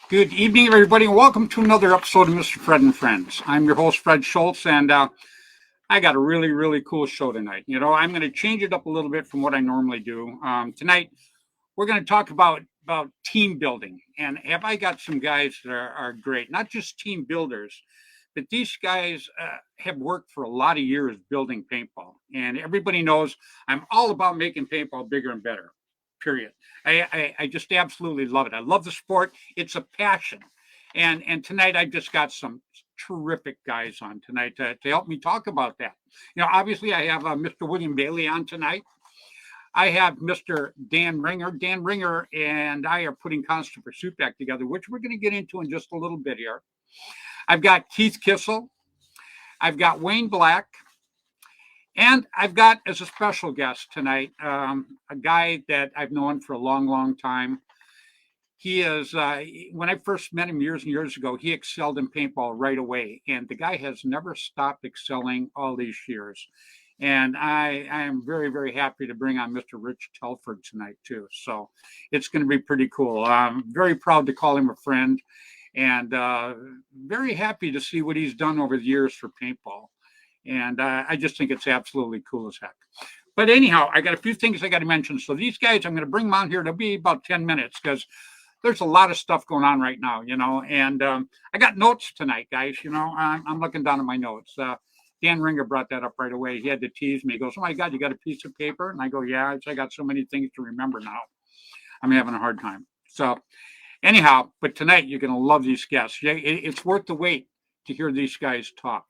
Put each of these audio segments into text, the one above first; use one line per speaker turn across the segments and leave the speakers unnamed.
Good evening, everybody, and welcome to another episode of Mr. Fred and Friends. I'm your host, Fred Schultz, and I got a really cool show tonight. You know, I'm going to change it up a little bit from what I normally do. Tonight, we're going to talk about team building, and have I got some guys that are great, not just team builders, but these guys have worked for a lot of years building paintball, and everybody knows I'm all about making paintball bigger and better. Period. I just absolutely love it. I love the sport. It's a passion. And tonight I just got some terrific guys on tonight to help me talk about that. You know, obviously I have Mr. William Bailey on tonight. I have Mr. Dan Ringer. Dan Ringer and I are putting Constant Pursuit back together, which we're going to get into in just a little bit here. I've got Keith Kissel. I've got Wayne Black. And I've got as a special guest tonight a guy that I've known for a long time. He is, when I first met him years and years ago, he excelled in paintball right away. And the guy has never stopped excelling all these years. And I am very happy to bring on Mr. Rich Telford tonight, too. So it's going to be pretty cool. I'm very proud to call him a friend and very happy to see what he's done over the years for paintball. And I just think it's absolutely cool as heck. But anyhow, I got a few things I got to mention. So these guys, I'm going to bring them on here. It'll be about 10 minutes because there's a lot of stuff going on right now, you know. And I got notes tonight, guys. You know, I'm looking down at my notes. Dan Ringer brought that up right away. He had to tease me. He goes, "Oh, my God, you got a piece of paper?" And I go, "Yeah, I got so many things to remember now. I'm having a hard time." So anyhow, but tonight you're going to love these guests. It's worth the wait to hear these guys talk.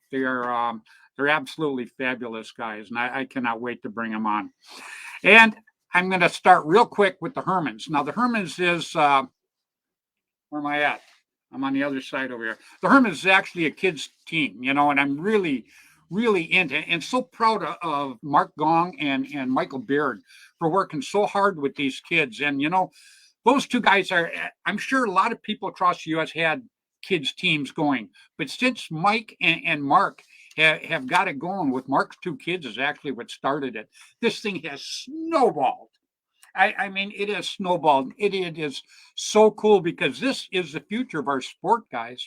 They're absolutely fabulous guys, and I cannot wait to bring them on. And I'm going to start real quick with the Hermans. Now, the Hermans is, where am I at? I'm on the other side over here. The Hermans is actually a kids' team, you know, and I'm really into it, and so proud of Mark Gong and Michael Beard for working so hard with these kids. And, you know, those two guys are, I'm sure a lot of people across the U.S. had kids' teams going, but since Mike and Mark have got it going with Mark's two kids is actually what started it. This thing has snowballed. I mean, it has snowballed. It is so cool because this is the future of our sport, guys.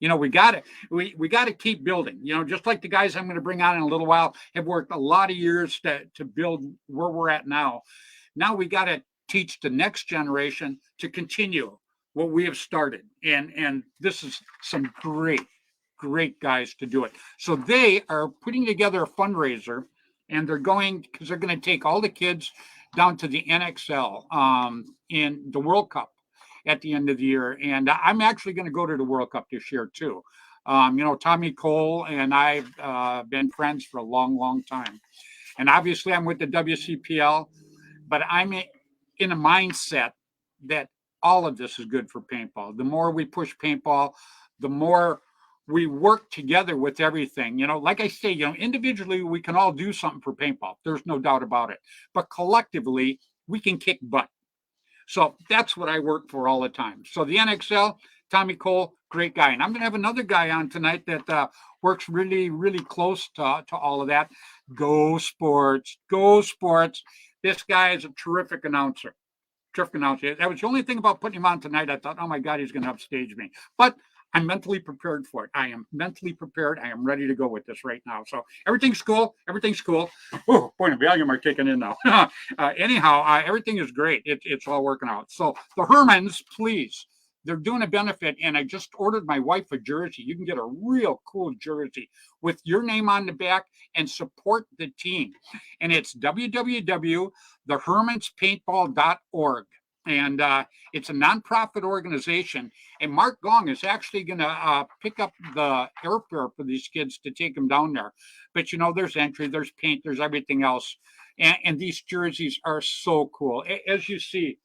You know, we got to keep building. You know, just like the guys I'm going to bring on in a little while have worked a lot of years to build where we're at now. Now we got to teach the next generation to continue what we have started. And this is some great guys to do it. So they are putting together a fundraiser, and they're going to take all the kids down to the NXL in the World Cup at the end of the year. And I'm actually going to go to the World Cup this year too. You know, Tommy Cole and I've been friends for a long time. And obviously I'm with the WCPL, but I'm in a mindset that all of this is good for paintball. The more we push paintball, the more we work together with everything. You know, like I say, you know, individually we can all do something for paintball. There's no doubt about it. But collectively, we can kick butt. So that's what I work for all the time. So the NXL, Tommy Cole, great guy. And I'm going to have another guy on tonight that works really close to all of that. Go Sports. Go Sports. This guy is a terrific announcer. That was the only thing about putting him on tonight. I thought, oh my God, he's going to upstage me. But I'm mentally prepared for it. I am mentally prepared. I am ready to go with this right now. So everything's cool. Everything's cool. Oh, point of volume are kicking in now. Anyhow, everything is great. It's all working out. So the Hermans, please. They're doing a benefit, and I just ordered my wife a jersey. You can get a real cool jersey with your name on the back and support the team. And it's www.thehermanspaintball.org. And it's a nonprofit organization. And Mark Gong is actually going to pick up the airfare for these kids to take them down there. But, you know, there's entry, there's paint, there's everything else. And these jerseys are so cool. As you see,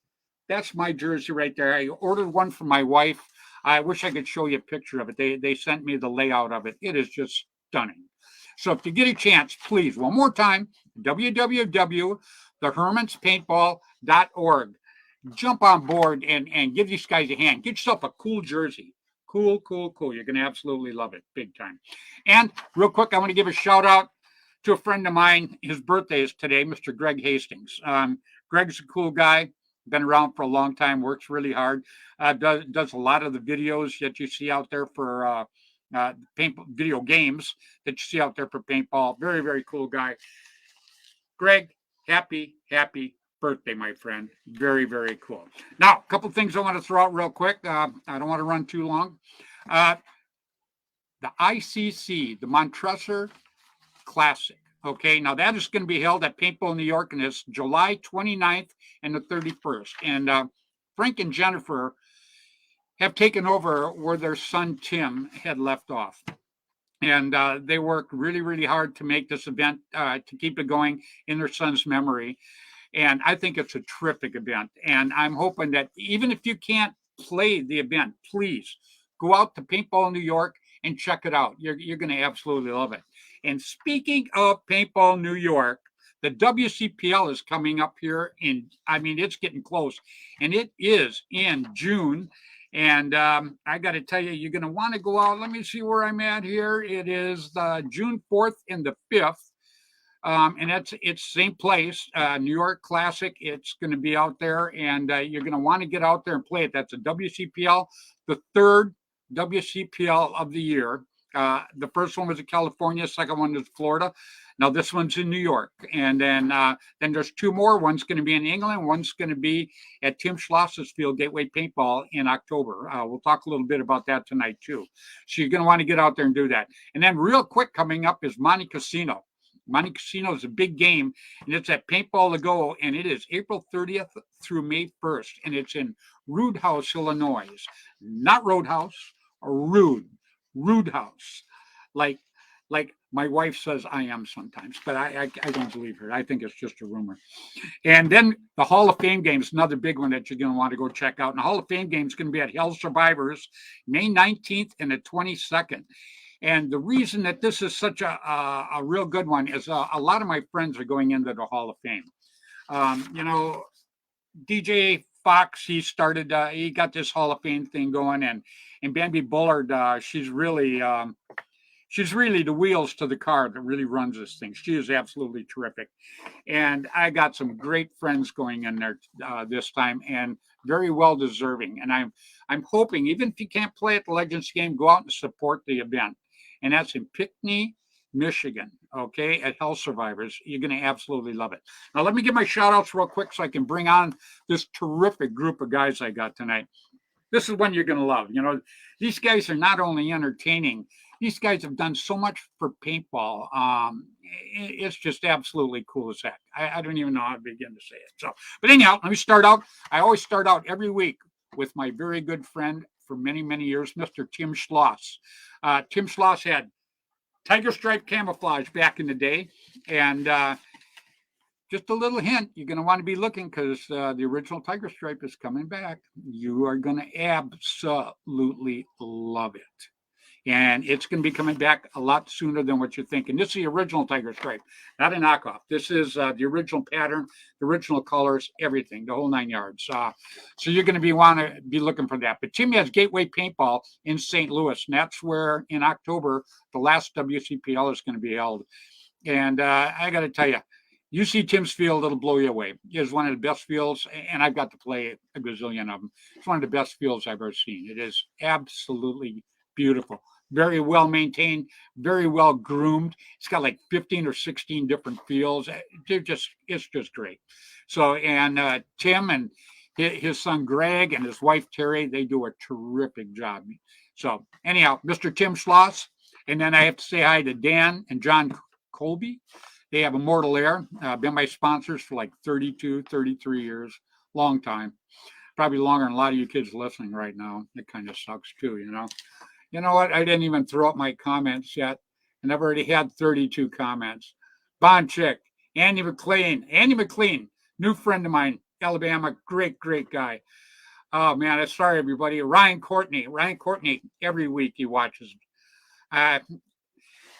that's my jersey right there. I ordered one for my wife. I wish I could show you a picture of it. They sent me the layout of it. It is just stunning. So if you get a chance, please, one more time, www.thehermanspaintball.org. Jump on board and give these guys a hand. Get yourself a cool jersey. Cool, cool, cool. You're going to absolutely love it. Big time. And real quick, I want to give a shout out to a friend of mine. His birthday is today, Mr. Greg Hastings. Greg's a cool guy. Been around for a long time. Works really hard. Does a lot of the videos that you see out there for video games that you see out there for paintball. Very, very cool guy. Greg, happy birthday, my friend. Very, very cool. Now, a couple things I want to throw out real quick. I don't want to run too long. The ICC, the Montresor Classic. Okay, now that is going to be held at Paintball, New York, and it's July 29th and the 31st. And Frank and Jennifer have taken over where their son Tim had left off. And they worked really, really hard to make this event, to keep it going in their son's memory. And I think it's a terrific event. And I'm hoping that even if you can't play the event, please go out to Paintball New York and check it out. You're going to absolutely love it. And speaking of Paintball New York, the WCPL is coming up here it's getting close. And it is in June. And I got to tell you, you're going to want to go out. Let me see where I'm at here. It is June 4th and the 5th. And it's same place, New York Classic. It's going to be out there, and you're going to want to get out there and play it. That's a WCPL, the third WCPL of the year. The first one was in California, second one was Florida. Now this one's in New York, and then there's two more. One's going to be in England. One's going to be at Tim Schloss's field, Gateway Paintball, in October. We'll talk a little bit about that tonight too. So you're going to want to get out there and do that. And then real quick, coming up is Monte Casino. Monte Casino is a big game, and it's at Paintball to Go, and it is April 30th through May 1st, and it's in Rude House, Illinois. Not Roadhouse, or Rude House. Like my wife says I am sometimes, but I don't believe her. I think it's just a rumor. And then the Hall of Fame game is another big one that you're going to want to go check out. And the Hall of Fame game is going to be at Hell Survivors, May 19th and the 22nd. And the reason that this is such a real good one is a lot of my friends are going into the Hall of Fame. DJ Fox, he got this Hall of Fame thing going, and Bambi Bullard, she's really the wheels to the car that really runs this thing. She is absolutely terrific. And I got some great friends going in there this time, and very well deserving. And I'm hoping, even if you can't play at the Legends game, go out and support the event. And that's in Pinckney, Michigan, okay, at Hell Survivors. You're going to absolutely love it. Now, let me give my shout-outs real quick so I can bring on this terrific group of guys I got tonight. This is one you're going to love. You know, these guys are not only entertaining, these guys have done so much for paintball. It's just absolutely cool as heck. I don't even know how to begin to say it. So, but anyhow, let me start out. I always start out every week with my very good friend for many, many years, Mr. Tim Schloss. Tim Schloss had tiger stripe camouflage back in the day. And just a little hint, you're going to want to be looking because the original tiger stripe is coming back. You are going to absolutely love it. And it's going to be coming back a lot sooner than what you're thinking. This is the original tiger stripe, not a knockoff. This is the original pattern, the original colors, everything, the whole 9 yards. So you're going to want to be looking for that. But Tim has Gateway Paintball in St. Louis, and that's where in October the last WCPL is going to be held. And I got to tell you, you see Tim's field, it'll blow you away. It's one of the best fields, and I've got to play a gazillion of them. It's one of the best fields I've ever seen. It is absolutely beautiful. Very well maintained, very well groomed. It's got like 15 or 16 different fields. It's just great. So, and Tim and his son Greg and his wife Terry, they do a terrific job. So, anyhow, Mr. Tim Schloss, and then I have to say hi to Dan and John Colby. They have Immortal Air, been my sponsors for like 32, 33 years, long time. Probably longer than a lot of you kids listening right now. It kind of sucks too, you know. You know what? I didn't even throw up my comments yet, and I've already had 32 comments. Bond Chick, Andy McLean, new friend of mine, Alabama, great guy. Oh man, I'm sorry everybody. Ryan Courtney, every week he watches. Uh,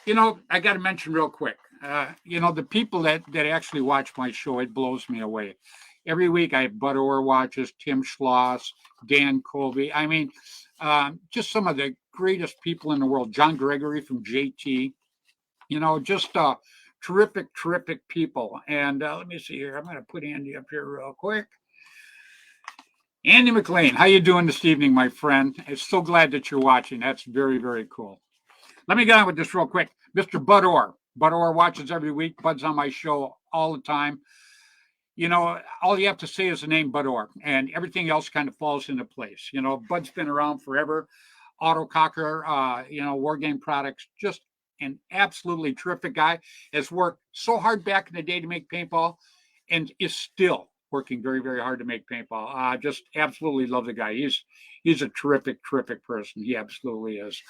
you know, I got to mention real quick. You know, the people that actually watch my show, it blows me away. Every week I have Bud Orr watches, Tim Schloss, Dan Colby. I mean, just some of the greatest people in the world. John Gregory from JT. You know, just terrific people. And let me see here. I'm going to put Andy up here real quick. Andy McLean, how you doing this evening, my friend? I'm so glad that you're watching. That's very cool. Let me get on with this real quick. Mr. Bud Orr. Bud Orr watches every week. Bud's on my show all the time. You know, all you have to say is the name Bud Orr, and everything else kind of falls into place. You know, Bud's been around forever. Autococker, you know, War Game Products, just an absolutely terrific guy. Has worked so hard back in the day to make paintball, and is still working very hard to make paintball. Just absolutely love the guy. He's a terrific person. He absolutely is.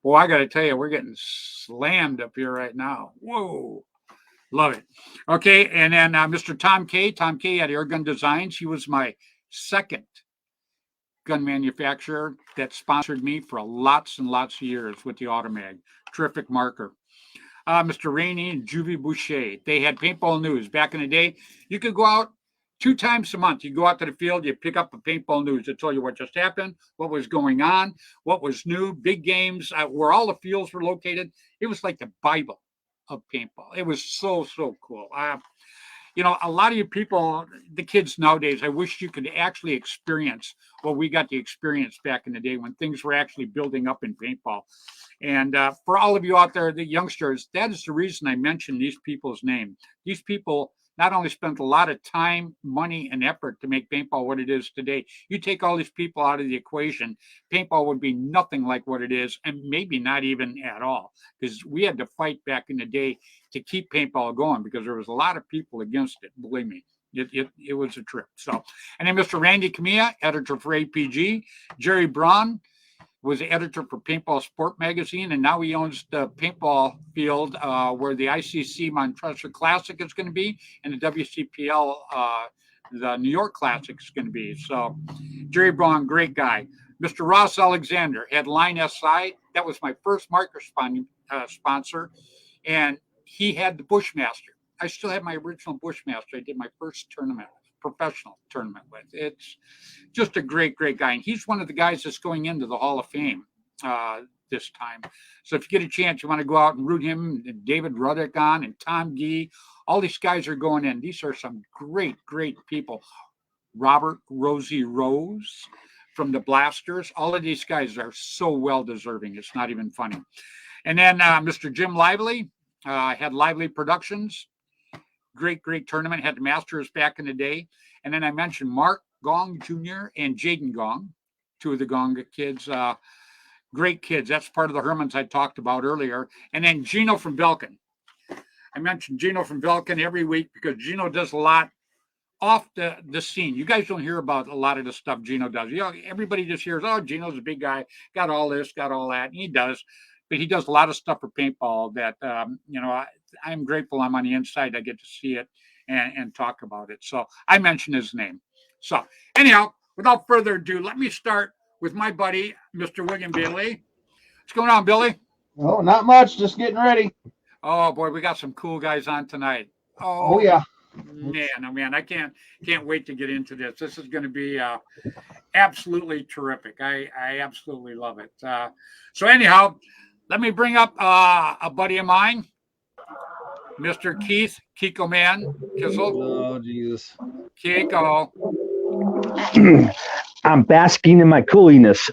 Well, I got to tell you, we're getting slammed up here right now. Whoa. Love it. Okay, and then Mr. Tom K at Airgun Designs. He was my second gun manufacturer that sponsored me for lots and lots of years with the Automag. Terrific marker. Mr. Rainey and Juvie Boucher. They had paintball news. Back in the day, you could go out 2 times a month. You go out to the field, you pick up the paintball news to tell you what just happened, what was going on, what was new, big games, where all the fields were located. It was like the Bible of paintball. It was so cool. You know, a lot of you people, the kids nowadays, I wish you could actually experience what we got to experience back in the day when things were actually building up in paintball. And for all of you out there, the youngsters, that is the reason I mentioned these people's name. These people not only spent a lot of time, money, and effort to make paintball what it is today. You take all these people out of the equation, paintball would be nothing like what it is, and maybe not even at all, because we had to fight back in the day to keep paintball going, because there was a lot of people against it, believe me. It was a trip. So, and then Mr. Randy Camilla, editor for APG, Jerry Braun, was the editor for Paintball Sport Magazine, and now he owns the paintball field where the ICC Montreux Classic is going to be, and the WCPL, the New York Classic is going to be. So, Jerry Braun, great guy. Mr. Ross Alexander had Line SI. That was my first marker sponsor, and he had the Bushmaster. I still have my original Bushmaster. I did my first tournament, professional tournament with. It's just a great guy, and he's one of the guys that's going into the Hall of Fame this time. So if you get a chance, you want to go out and root him, and David Ruddick on, and Tom Gee, all these guys are going in. These are some great people. Robert Rosie Rose from the Blasters. All of these guys are so well deserving. It's not even funny. And then Mr. Jim Lively had Lively Productions. Great tournament. Had the Masters back in the day. And then I mentioned Mark Gong Jr. and Jaden Gong, 2 of the Gong kids. Great kids. That's part of the Hermans I talked about earlier. And then Gino from Belkin. I mentioned Gino from Belkin every week because Gino does a lot off the scene. You guys don't hear about a lot of the stuff Gino does. You know, everybody just hears, oh, Gino's a big guy, got all this, got all that. And he does. But he does a lot of stuff for paintball that, you know, I'm grateful I'm on the inside. I get to see it and talk about it. So I mentioned his name. So anyhow, without further ado, let me start with my buddy, Mr. William Bailey. What's going on, Billy?
Oh, not much. Just getting ready.
Oh, boy, we got some cool guys on tonight.
Oh yeah.
Man, I can't wait to get into this. This is going to be absolutely terrific. I absolutely love it. So anyhow, let me bring up a buddy of mine, Mr. Keith Kiko Man Kissel.
Oh, Jesus.
Kiko.
I'm basking in my cooliness.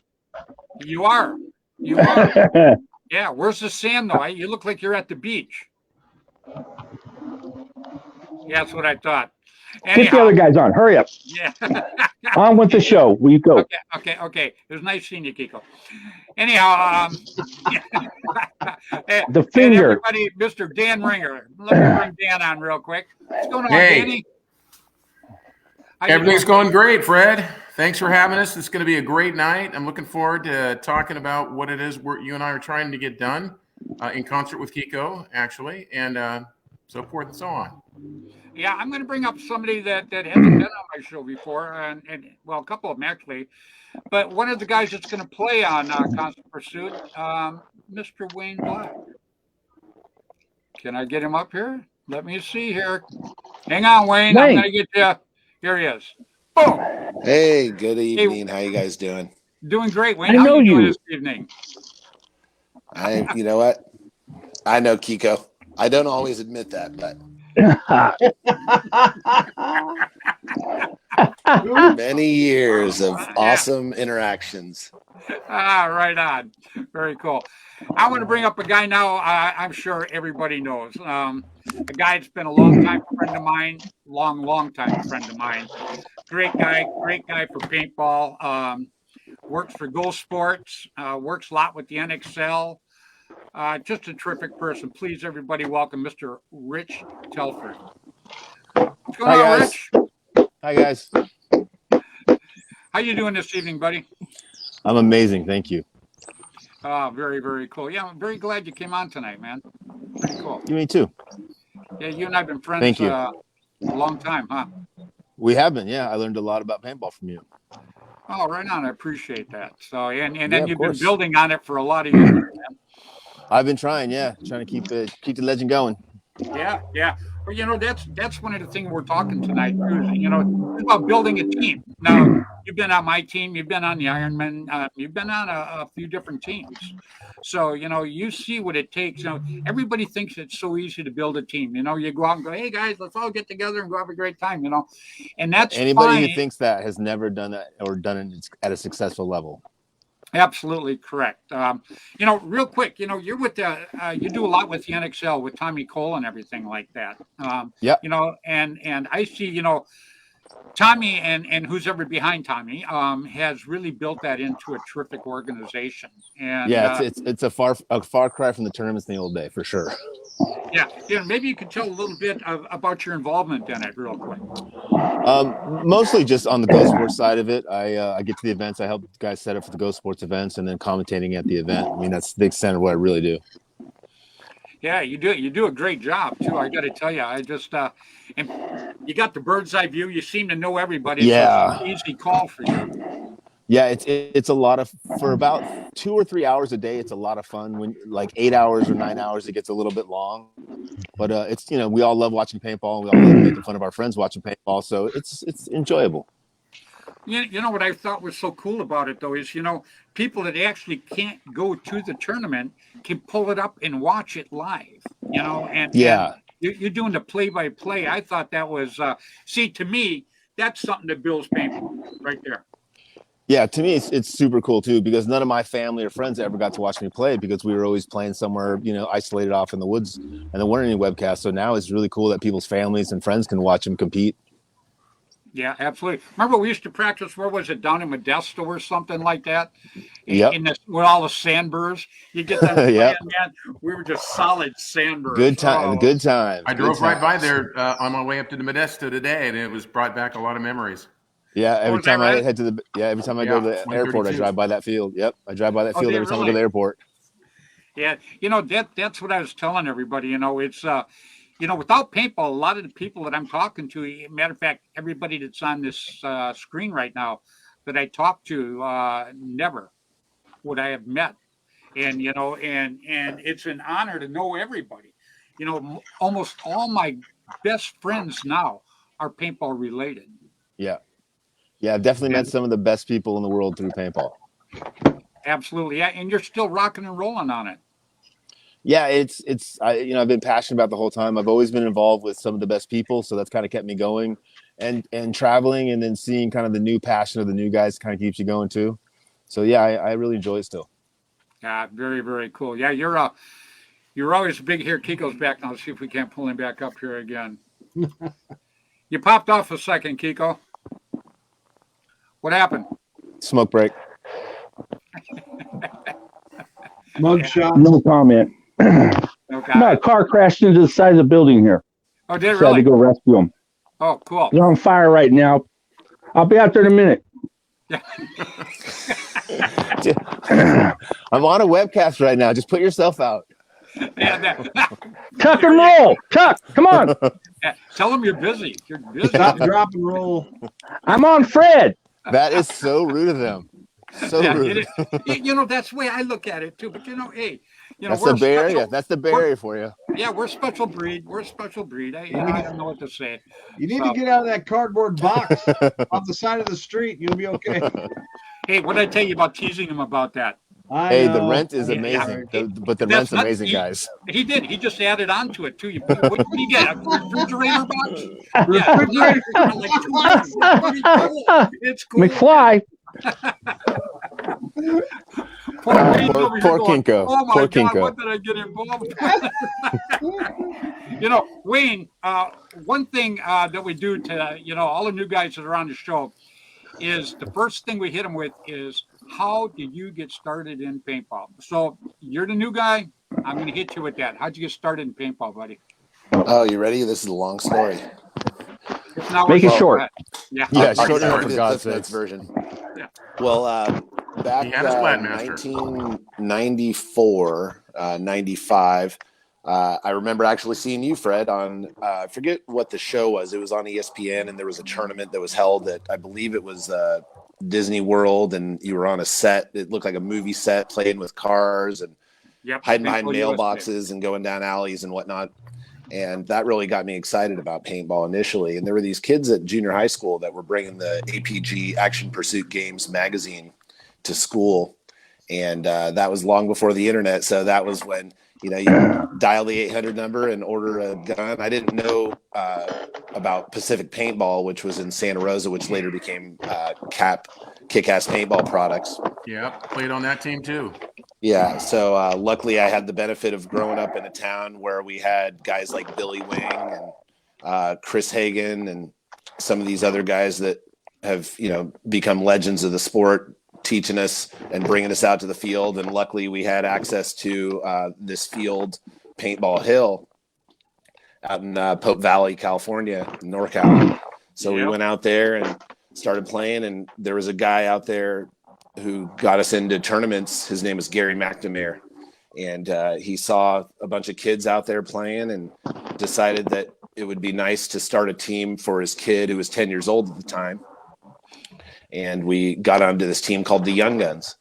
You are. You are. Yeah. Where's the sand though? You look like you're at the beach. Yeah, that's what I thought.
Get the
Anyhow,
other guys on. Hurry up.
yeah.
On with the show. We go.
Okay. It was nice seeing you, Kiko. Anyhow, and
The finger.
everybody, Mr. Dan Ringer. Let me bring Dan on real quick. What's going on,
Hey.
Danny? How you
Everything's
doing?
going great, Fred. Thanks for having us. It's going to be a great night. I'm looking forward to talking about what it is you and I are trying to get done in concert with Kiko, actually, and so forth and so on.
Yeah, I'm going to bring up somebody that hasn't been on my show before, and well, a couple of them actually. But one of the guys that's going to play on Constant Pursuit, Mr. Wayne Black. Can I get him up here? Let me see here. Hang on, Wayne. I'm going to get you. Here he is. Boom.
Hey, good evening. How you guys doing?
Doing great, Wayne.
I
How
know
you doing
you.
this evening?
You know what? I know Kiko. I don't always admit that, but many years of awesome interactions.
Right on. Very cool. I want to bring up a guy now I'm sure everybody knows. A guy that's been a long time friend of mine, long time friend of mine. Great guy for paintball. Works for Go Sports, works a lot with the NXL. Just a terrific person. Please, everybody, welcome Mr. Rich Telford. What's going on,
guys.
Rich?
Hi, guys.
How you doing this evening, buddy?
I'm amazing. Thank you.
Very, very cool. Yeah, I'm very glad you came on tonight, man. Pretty cool.
Me too.
Yeah, you and I have been friends
Thank you.
A long time, huh?
We have been. Yeah, I learned a lot about paintball from you.
Oh, right on. I appreciate that. So, and
Yeah,
then
of
you've been
course.
building on it for a lot of years, man.
I've been trying. Yeah, trying to keep the legend going.
Yeah. Well, that's one of the things we're talking tonight too. It's about building a team. Now, you've been on my team, you've been on the Ironman, you've been on a few different teams. So, you see what it takes. Everybody thinks it's so easy to build a team. You go out and go, hey guys, let's all get together and go have a great time. And that's
Anybody
fine.
who thinks that has never done that or done it at a successful level.
Absolutely correct. Real quick, you're with you do a lot with the NXL with Tommy Cole and everything like that.
Yeah.
And I see, Tommy and who's ever behind Tommy has really built that into a terrific organization. And
Yeah, it's a far cry from the tournaments in the old day for sure.
yeah, maybe you could tell a little bit about your involvement in it, real quick.
Mostly just on the Go Sports side of it. I get to the events. I help guys set up for the Go Sports events, and then commentating at the event. I mean, that's the extent of what I really do.
Yeah, you do a great job too. I got to tell you, I just and you got the bird's eye view. You seem to know everybody.
Yeah.
So it's an easy call for you.
Yeah, it's a lot of for about 2 or 3 hours a day. It's a lot of fun. When like 8 hours or 9 hours, it gets a little bit long. But it's we all love watching paintball. And we all love making fun of our friends watching paintball. So it's enjoyable.
You know what I thought was so cool about it though is people that actually can't go to the tournament can pull it up and watch it live. And
Yeah.
And you're doing the play-by-play. I thought that was to me that's something that builds paintball right there.
Yeah, to me, it's super cool too because none of my family or friends ever got to watch me play because we were always playing somewhere, isolated off in the woods, and there weren't any webcasts. So now it's really cool that people's families and friends can watch them compete.
Yeah, absolutely. Remember we used to practice, where was it, down in Modesto or something like that?
Yep.
With all the sandburrs. You get that
Yep.
man. We were just solid sandburrs.
Good time. Good time.
I drove right by there on my way up to the Modesto today, and it was brought back a lot of memories.
Yeah, every time I
right?
head to every time I go to the airport, I drive by that field. Yep, I drive by that field every time I go to the airport.
Yeah, that's what I was telling everybody. It's without paintball, a lot of the people that I'm talking to, matter of fact, everybody that's on this screen right now that I talk to, never would I have met. And and it's an honor to know everybody. Almost all my best friends now are paintball related.
Yeah. Yeah, I've definitely met some of the best people in the world through paintball.
Absolutely. Yeah, and you're still rocking and rolling on it.
Yeah, I've been passionate about it the whole time. I've always been involved with some of the best people, so that's kind of kept me going. And traveling and then seeing kind of the new passion of the new guys kind of keeps you going too. So yeah, I really enjoy it still.
Yeah, very, very cool. Yeah, you're always big here. Kiko's back now. Let's see if we can't pull him back up here again. You popped off a second, Kiko. What happened?
Smoke break.
Mug shot.
No comment.
Okay.
No, a car crashed into the side of the building here.
Oh, did it
So I had
really?
to go rescue him.
Oh, cool.
They're on fire right now. I'll be out there in a minute.
I'm on a webcast right now. Just put yourself out.
Yeah,
Tuck and roll. Tuck, come on.
tell them you're busy. You're busy.
Stop, drop, and roll.
I'm on Fred.
That is so rude of them. So
Yeah,
rude.
that's the way I look at it too. But hey,
That's
we're
the Bay Area.
special-
That's the Bay Area for you.
Yeah, we're a special breed. We're a special breed. I don't know what to say.
You need to get out of that cardboard box off the side of the street. You'll be okay.
Hey, what did I tell you about teasing him about that?
Hey, the
know.
rent is
Yeah.
amazing. But the
That's
rent's
not-
amazing, guys.
He did. He just added on to it too. What did he get? A refrigerator box?
Refrigerator.
Like $200. It's cool.
McFly.
Poor Wayne's over here
Poor
going,
Kinko.
Oh my
Poor
God,
Kinko.
what did I get involved with? Wayne, one thing that we do to, all the new guys that are on the show is the first thing we hit them with is, how did you get started in paintball? So you're the new guy. I'm going to hit you with that. How'd you get started in paintball, buddy?
Oh, you ready? This is a long story.
If not,
Make it
go
short.
ahead. Yeah.
Yeah,
I'll
short
do
enough for
the
God's
Cliff Notes
sakes.
version.
Yeah.
Well, back
He had his Glad Master.
1994, 95, I remember actually seeing you, Fred, on I forget what the show was. It was on ESPN, and there was a tournament that was held at, I believe it was Disney World, and you were on a set. It looked like a movie set, playing with cars and
Yep.
hiding behind
Paintball USA.
mailboxes and going down alleys and whatnot. And that really got me excited about paintball initially. And there were these kids at junior high school that were bringing the APG Action Pursuit Games magazine to school. And that was long before the internet. So that was when, you dial the 800 number and order a gun. I didn't know about Pacific Paintball, which was in Santa Rosa, which later became Kick-Ass Paintball Products.
Yep, played on that team too.
Yeah, so luckily I had the benefit of growing up in a town where we had guys like Billy Wing and Chris Hagen and some of these other guys that have, become legends of the sport, teaching us and bringing us out to the field. And luckily we had access to this field, Paintball Hill, out in Pope Valley, California, NorCal. So we went out there and started playing, and there was a guy out there who got us into tournaments. His name is Gary McNamara, and he saw a bunch of kids out there playing and decided that it would be nice to start a team for his kid who was 10 years old at the time. And we got onto this team called the Young Guns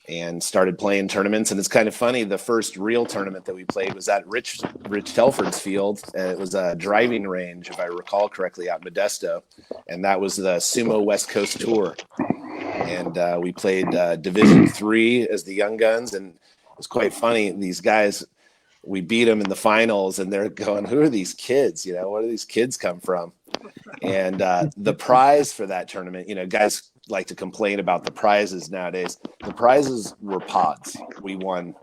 and started playing tournaments. And it's kind of funny, the first real tournament that we played was at Rich Telford's field. It was a driving range, if I recall correctly, out in Modesto. And that was the Sumo West Coast Tour. And we played Division III as the Young Guns. And it was quite funny. These guys, we beat them in the finals, and they're going, who are these kids? Where do these kids come from? And the prize for that tournament, guys like to complain about the prizes nowadays. The prizes were pods. We won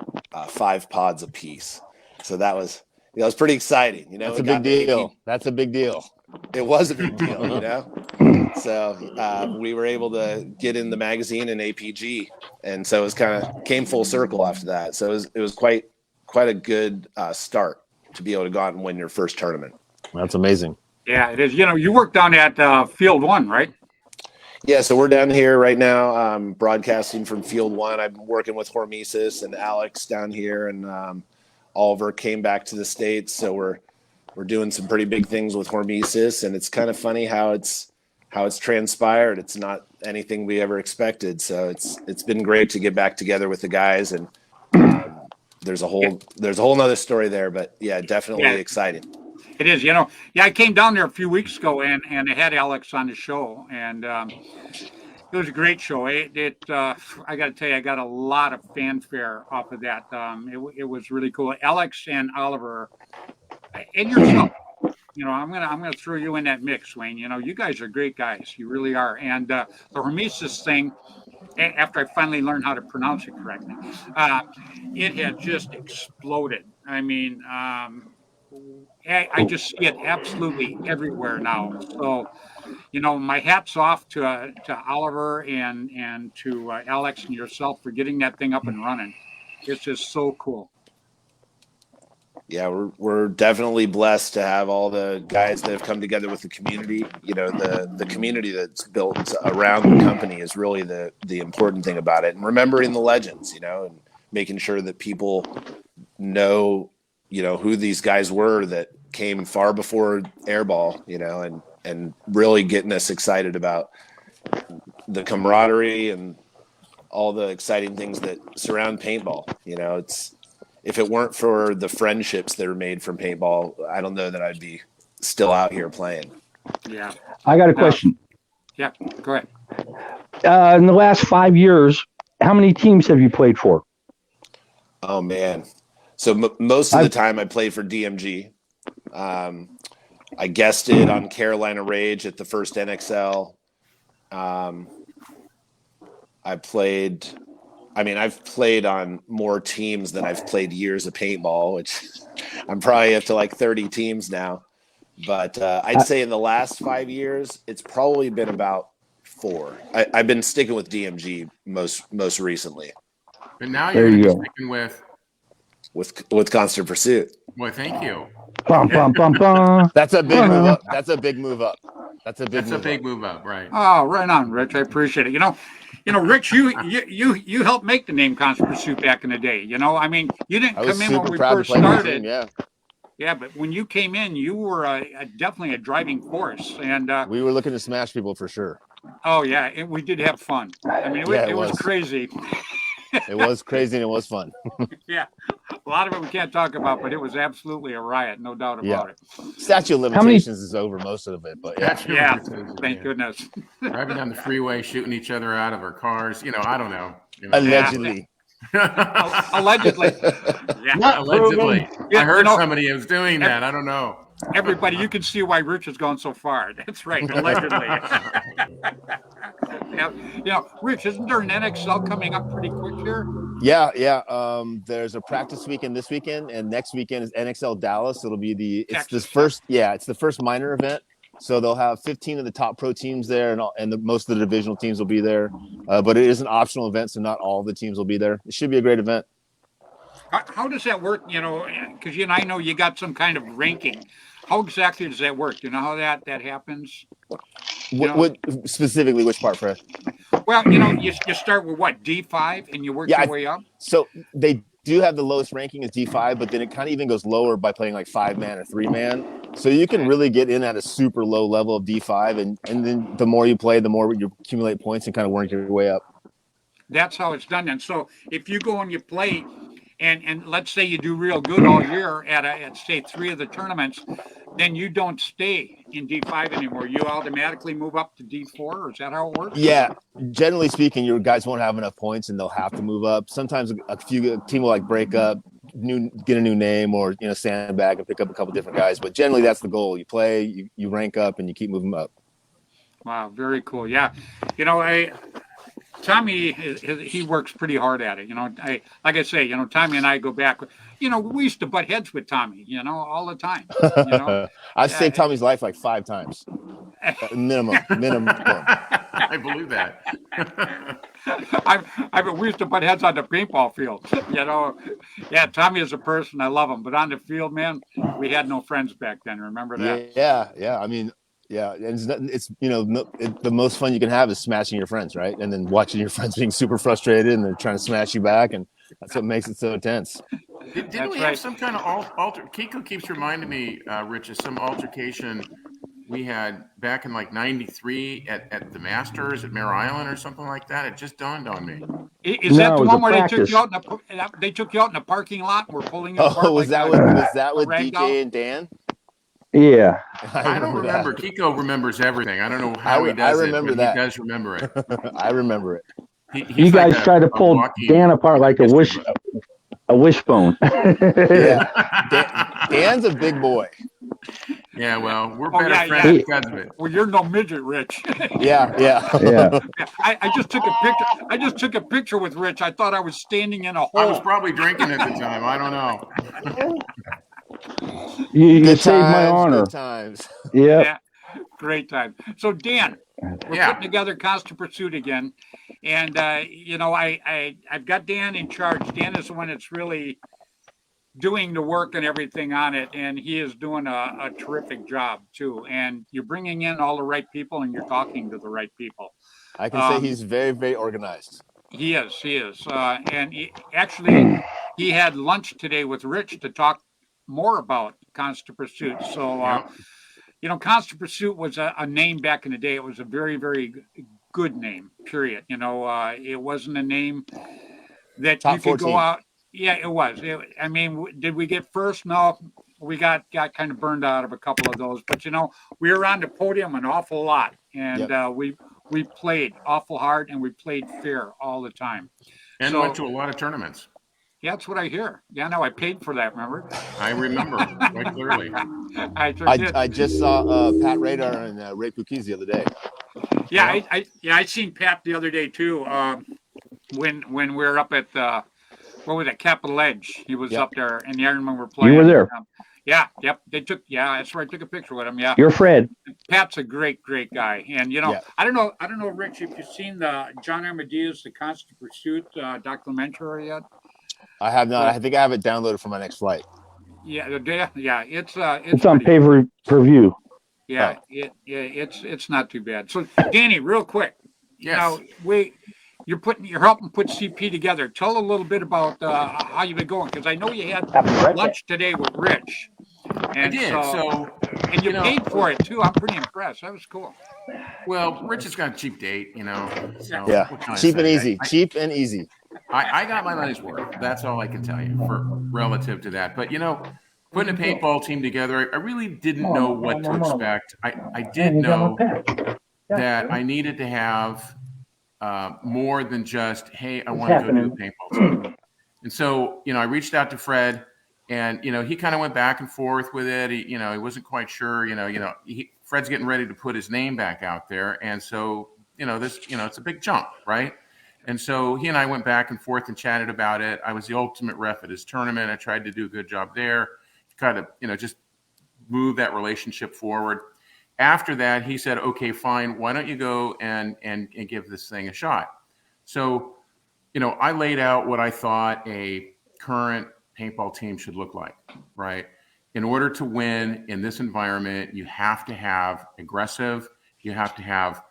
5 pods apiece. So that was, it was pretty exciting.
That's a big deal. That's a big deal.
It was a big deal, So we were able to get in the magazine and APG, and so it was came full circle after that. So it was quite a good start to be able to go out and win your first tournament.
That's amazing.
Yeah, it is. You work down at Field 1, right?
Yeah, so we're down here right now, broadcasting from Field 1. I'm working with Hormesis and Alex down here, and Oliver came back to the States, so we're doing some pretty big things with Hormesis, and it's kind of funny how it's transpired. It's not anything we ever expected, so it's been great to get back together with the guys, and there's a whole nother story there, but yeah, definitely exciting.
It is, I came down there a few weeks ago and I had Alex on the show, and it was a great show. I got to tell you, I got a lot of fanfare off of that. It was really cool. Alex and Oliver and yourself, I'm gonna throw you in that mix, Wayne. You guys are great guys. You really are. And the Hormesis thing, after I finally learned how to pronounce it correctly, it had just exploded. I mean, I just see it absolutely everywhere now. So, my hat's off to Oliver and to Alex and yourself for getting that thing up and running. It's just so cool.
Yeah, we're definitely blessed to have all the guys that have come together with the community. The community that's built around the company is really the important thing about it, and remembering the legends, and making sure that people know, who these guys were that came far before airball, and really getting us excited about the camaraderie and all the exciting things that surround paintball. If it weren't for the friendships that are made from paintball, I don't know that I'd be still out here playing.
Yeah.
I got a question.
Yeah, go ahead.
In the last 5 years, how many teams have you played for?
Oh, man. So most of the time I played for DMG. I guested on Carolina Rage at the first NXL. I've played on more teams than I've played years of paintball, which I'm probably up to like 30 teams now. But I'd say in the last 5 years, it's probably been about 4. I've been sticking with DMG most recently.
But now you're going to be sticking
with Constant Pursuit.
Boy, thank you.
Bum, bum, bum, bum.
That's a big move up. That's a big move up. That's a big move up,
right?
Oh, right on, Rich. I appreciate it. Rich, you helped make the name Constant Pursuit back in the day. I mean, you didn't come in when we first started. Yeah, but when you came in, you were definitely a driving force, and
we were looking to smash people for sure.
Oh yeah, we did have fun. I mean, it was crazy.
It was crazy and it was fun.
Yeah, a lot of it we can't talk about, but it was absolutely a riot, no doubt about it.
Statute of limitations is over most of it, but
yeah, thank goodness.
Driving down the freeway, shooting each other out of our cars. I don't know.
Allegedly.
Allegedly. Yeah.
Allegedly. I heard somebody was doing that. I don't know.
Everybody, you can see why Rich has gone so far. That's right, allegedly. Rich, isn't there an NXL coming up pretty quick here?
Yeah. There's a practice weekend this weekend, and next weekend is NXL Dallas. It'll be it's the first minor event. So they'll have 15 of the top pro teams there, and most of the divisional teams will be there. But it is an optional event, so not all the teams will be there. It should be a great event.
How does that work? Because I know you got some kind of ranking. How exactly does that work? Do you know how that happens?
What specifically? Which part, Fred?
Well, you start with what, D5, and you work your way up.
So they do have the lowest ranking is D5, but then it kind of even goes lower by playing like 5-man or 3-man. So you can really get in at a super low level of D5, and then the more you play, the more you accumulate points and kind of work your way up.
That's how it's done. And so if you go and you play, and let's say you do real good all year at say 3 of the tournaments, then you don't stay in D5 anymore. You automatically move up to D4, or is that how it works?
Yeah, generally speaking, your guys won't have enough points and they'll have to move up. Sometimes a team will break up, get a new name, or sandbag and pick up a couple different guys. But generally, that's the goal. You play, you rank up, and you keep moving up.
Wow, very cool. Yeah, Tommy, he works pretty hard at it. Like I say, Tommy and I go back. We used to butt heads with Tommy, all the time.
I've saved Tommy's life like 5 times. Minimum.
I believe that.
We used to butt heads on the paintball field. Yeah, Tommy is a person. I love him. But on the field, man, we had no friends back then. Remember that?
Yeah. I mean, yeah, and it's the most fun you can have is smashing your friends, right? And then watching your friends being super frustrated and they're trying to smash you back, and that's what makes it so intense.
Didn't we have some kind of alter? Kiko keeps reminding me, Rich, of some altercation we had back in like '93 at the Masters at Mare Island or something like that. It just dawned on me.
Is that the one where they took you out in the parking lot? We're pulling you apart.
Oh, was that with DJ and Dan?
Yeah.
I don't remember. Kiko remembers everything. I don't know how he does it. I remember that. He does remember it.
I remember it.
You guys try to pull Dan apart like a wishbone.
Yeah. Dan's a big boy.
Yeah, well, we're
Oh,
better
yeah,
friends
yeah.
because of it.
Well, you're no midget, Rich.
Yeah.
Yeah.
Yeah, I just took a picture. I just took a picture with Rich. I thought I was standing in a
I was
hole.
probably drinking at the time. I don't know.
You
Good
saved my
times,
honor.
good times.
Yep.
Yeah, great time. So Dan, we're
Yeah.
putting together Constant Pursuit again, and I've got Dan in charge. Dan is the one that's really doing the work and everything on it, and he is doing a terrific job too. And you're bringing in all the right people, and you're talking to the right people.
I can say he's very, very organized.
He is. And actually, he had lunch today with Rich to talk more about Constant Pursuit. So, Constant Pursuit was a name back in the day. It was a very, very good name, period. It wasn't a name that
Top
you could
14.
go out. Yeah, it was. Did we get first? No, we got kind of burned out of a couple of those. But, we were on the podium an awful lot. And we played awful hard, and we played fair all the time.
And went to a lot of tournaments.
Yeah, that's what I hear. Yeah, no, I paid for that, remember?
I remember quite clearly.
I just saw Pat Radar and Ray Pukis the other day.
Yeah, I seen Pat the other day too. When we were up at what was it, Capitol Edge? He was up there, and the Ironmen were playing.
You were there.
Yeah, yep. That's where I took a picture with him. Yeah,
You're Fred.
Pat's a great guy, and I don't know, Rich, if you've seen the John Amadeus, the Constant Pursuit documentary yet.
I have not. I think I have it downloaded for my next flight.
Yeah, it's
on pay-per-view.
Yeah, it's not too bad. So, Danny, real quick,
Yes.
you're helping put CP together. Tell a little bit about how you've been going, because I know you had lunch today with Rich. And
I did.
And you paid for it too. I'm pretty impressed. That was cool.
Well, Rich has got a cheap date, So
Yeah,
what can I
cheap and
say?
easy. Cheap and easy.
I got my money's worth. That's all I can tell you for relative to that. But putting a paintball team together, I really didn't know what to expect. I did know that I needed to have more than just, hey, I want to go do a paintball team. And so, I reached out to Fred, and he kind of went back and forth with it. He wasn't quite sure. Fred's getting ready to put his name back out there, and so it's a big jump, right? And so he and I went back and forth and chatted about it. I was the ultimate ref at his tournament. I tried to do a good job there, kind of, just move that relationship forward. After that, he said, okay, fine. Why don't you go and give this thing a shot? So, I laid out what I thought a current paintball team should look like, right? In order to win in this environment, you have to have aggressive, you have to have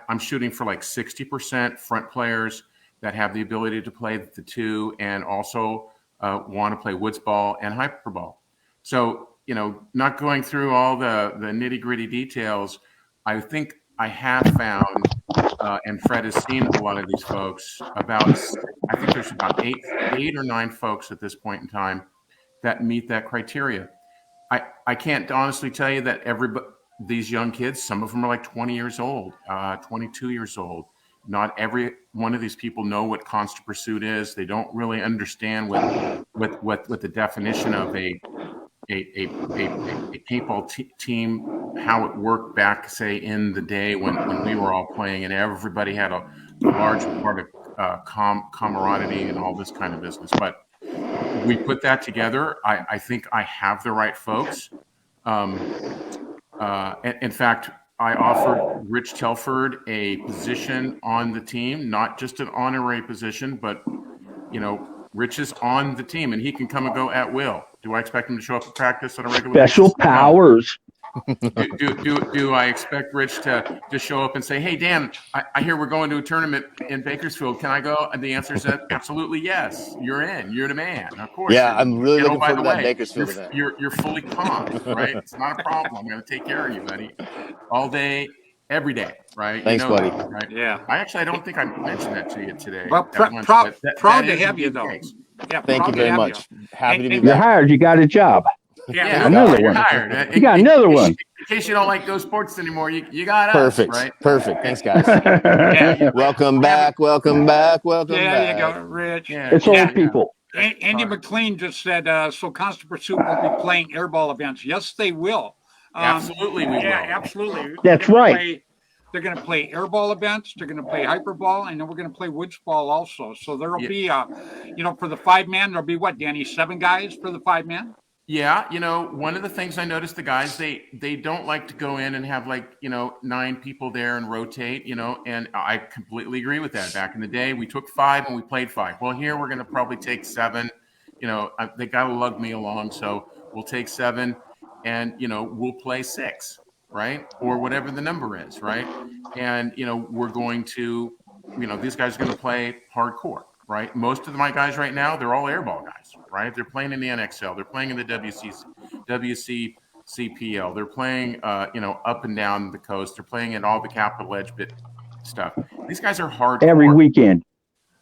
I'm shooting for like 60% front players that have the ability to play the two and also want to play woods ball and hyperball. So, not going through all the nitty gritty details, I think I have found, and Fred has seen a lot of these folks, I think there's about eight or nine folks at this point in time that meet that criteria. I can't honestly tell you that these young kids, some of them are like 20 years old, 22 years old. Not every one of these people know what Constant Pursuit is. They don't really understand what the definition of a paintball team, how it worked back, say, in the day when we were all playing and everybody had a large part of camaraderie and all this kind of business. But we put that together. I think I have the right folks. In fact, I offered Rich Telford a position on the team, not just an honorary position, but, Rich is on the team and he can come and go at will. Do I expect him to show up at practice on a regular
Special
basis?
powers.
Do I expect Rich to just show up and say, hey, Dan, I hear we're going to a tournament in Bakersfield. Can I go? And the answer is absolutely yes. You're in. You're the man. Of course.
Yeah, I'm really looking forward to that
way,
Bakersfield event.
You're fully comped, right? It's not a problem. I'm going to take care of you, buddy. All day, every day, right?
Thanks, buddy.
That, right?
Yeah.
I don't think I mentioned that to you today.
Well, proud to have you, though. Yeah,
Thank you very much. Happy to be
You're
back.
hired. You got a job.
Yeah,
Another
you're
one.
hired.
You got another one.
In case you don't like those sports anymore, you got us,
Perfect.
right?
Perfect. Thanks, guys.
Yeah.
Welcome back. Welcome back. Welcome
There
back.
you go, Rich.
Yeah.
It's old people.
Andy McLean just said, so Constant Pursuit will be playing airball events. Yes, they will.
Absolutely, we
Yeah,
will.
absolutely.
That's right.
They're going to play airball events. They're going to play hyperball, and then we're going to play woods ball also. So there'll be, for the 5-man, there'll be what, Danny, 7 guys for the 5-man?
Yeah, one of the things I noticed, the guys, they don't like to go in and have 9 people there and rotate, and I completely agree with that. Back in the day, we took 5 and we played 5. Well, here we're going to probably take 7. They got to lug me along, so we'll take 7, and we'll play 6, right, or whatever the number is, right, and we're going to, these guys are going to play hardcore. Right. Most of my guys right now, they're all airball guys, right? They're playing in the NXL. They're playing in the WCCPL. They're playing, up and down the coast. They're playing in all the capital edge bit stuff. These guys are hardcore.
Every weekend.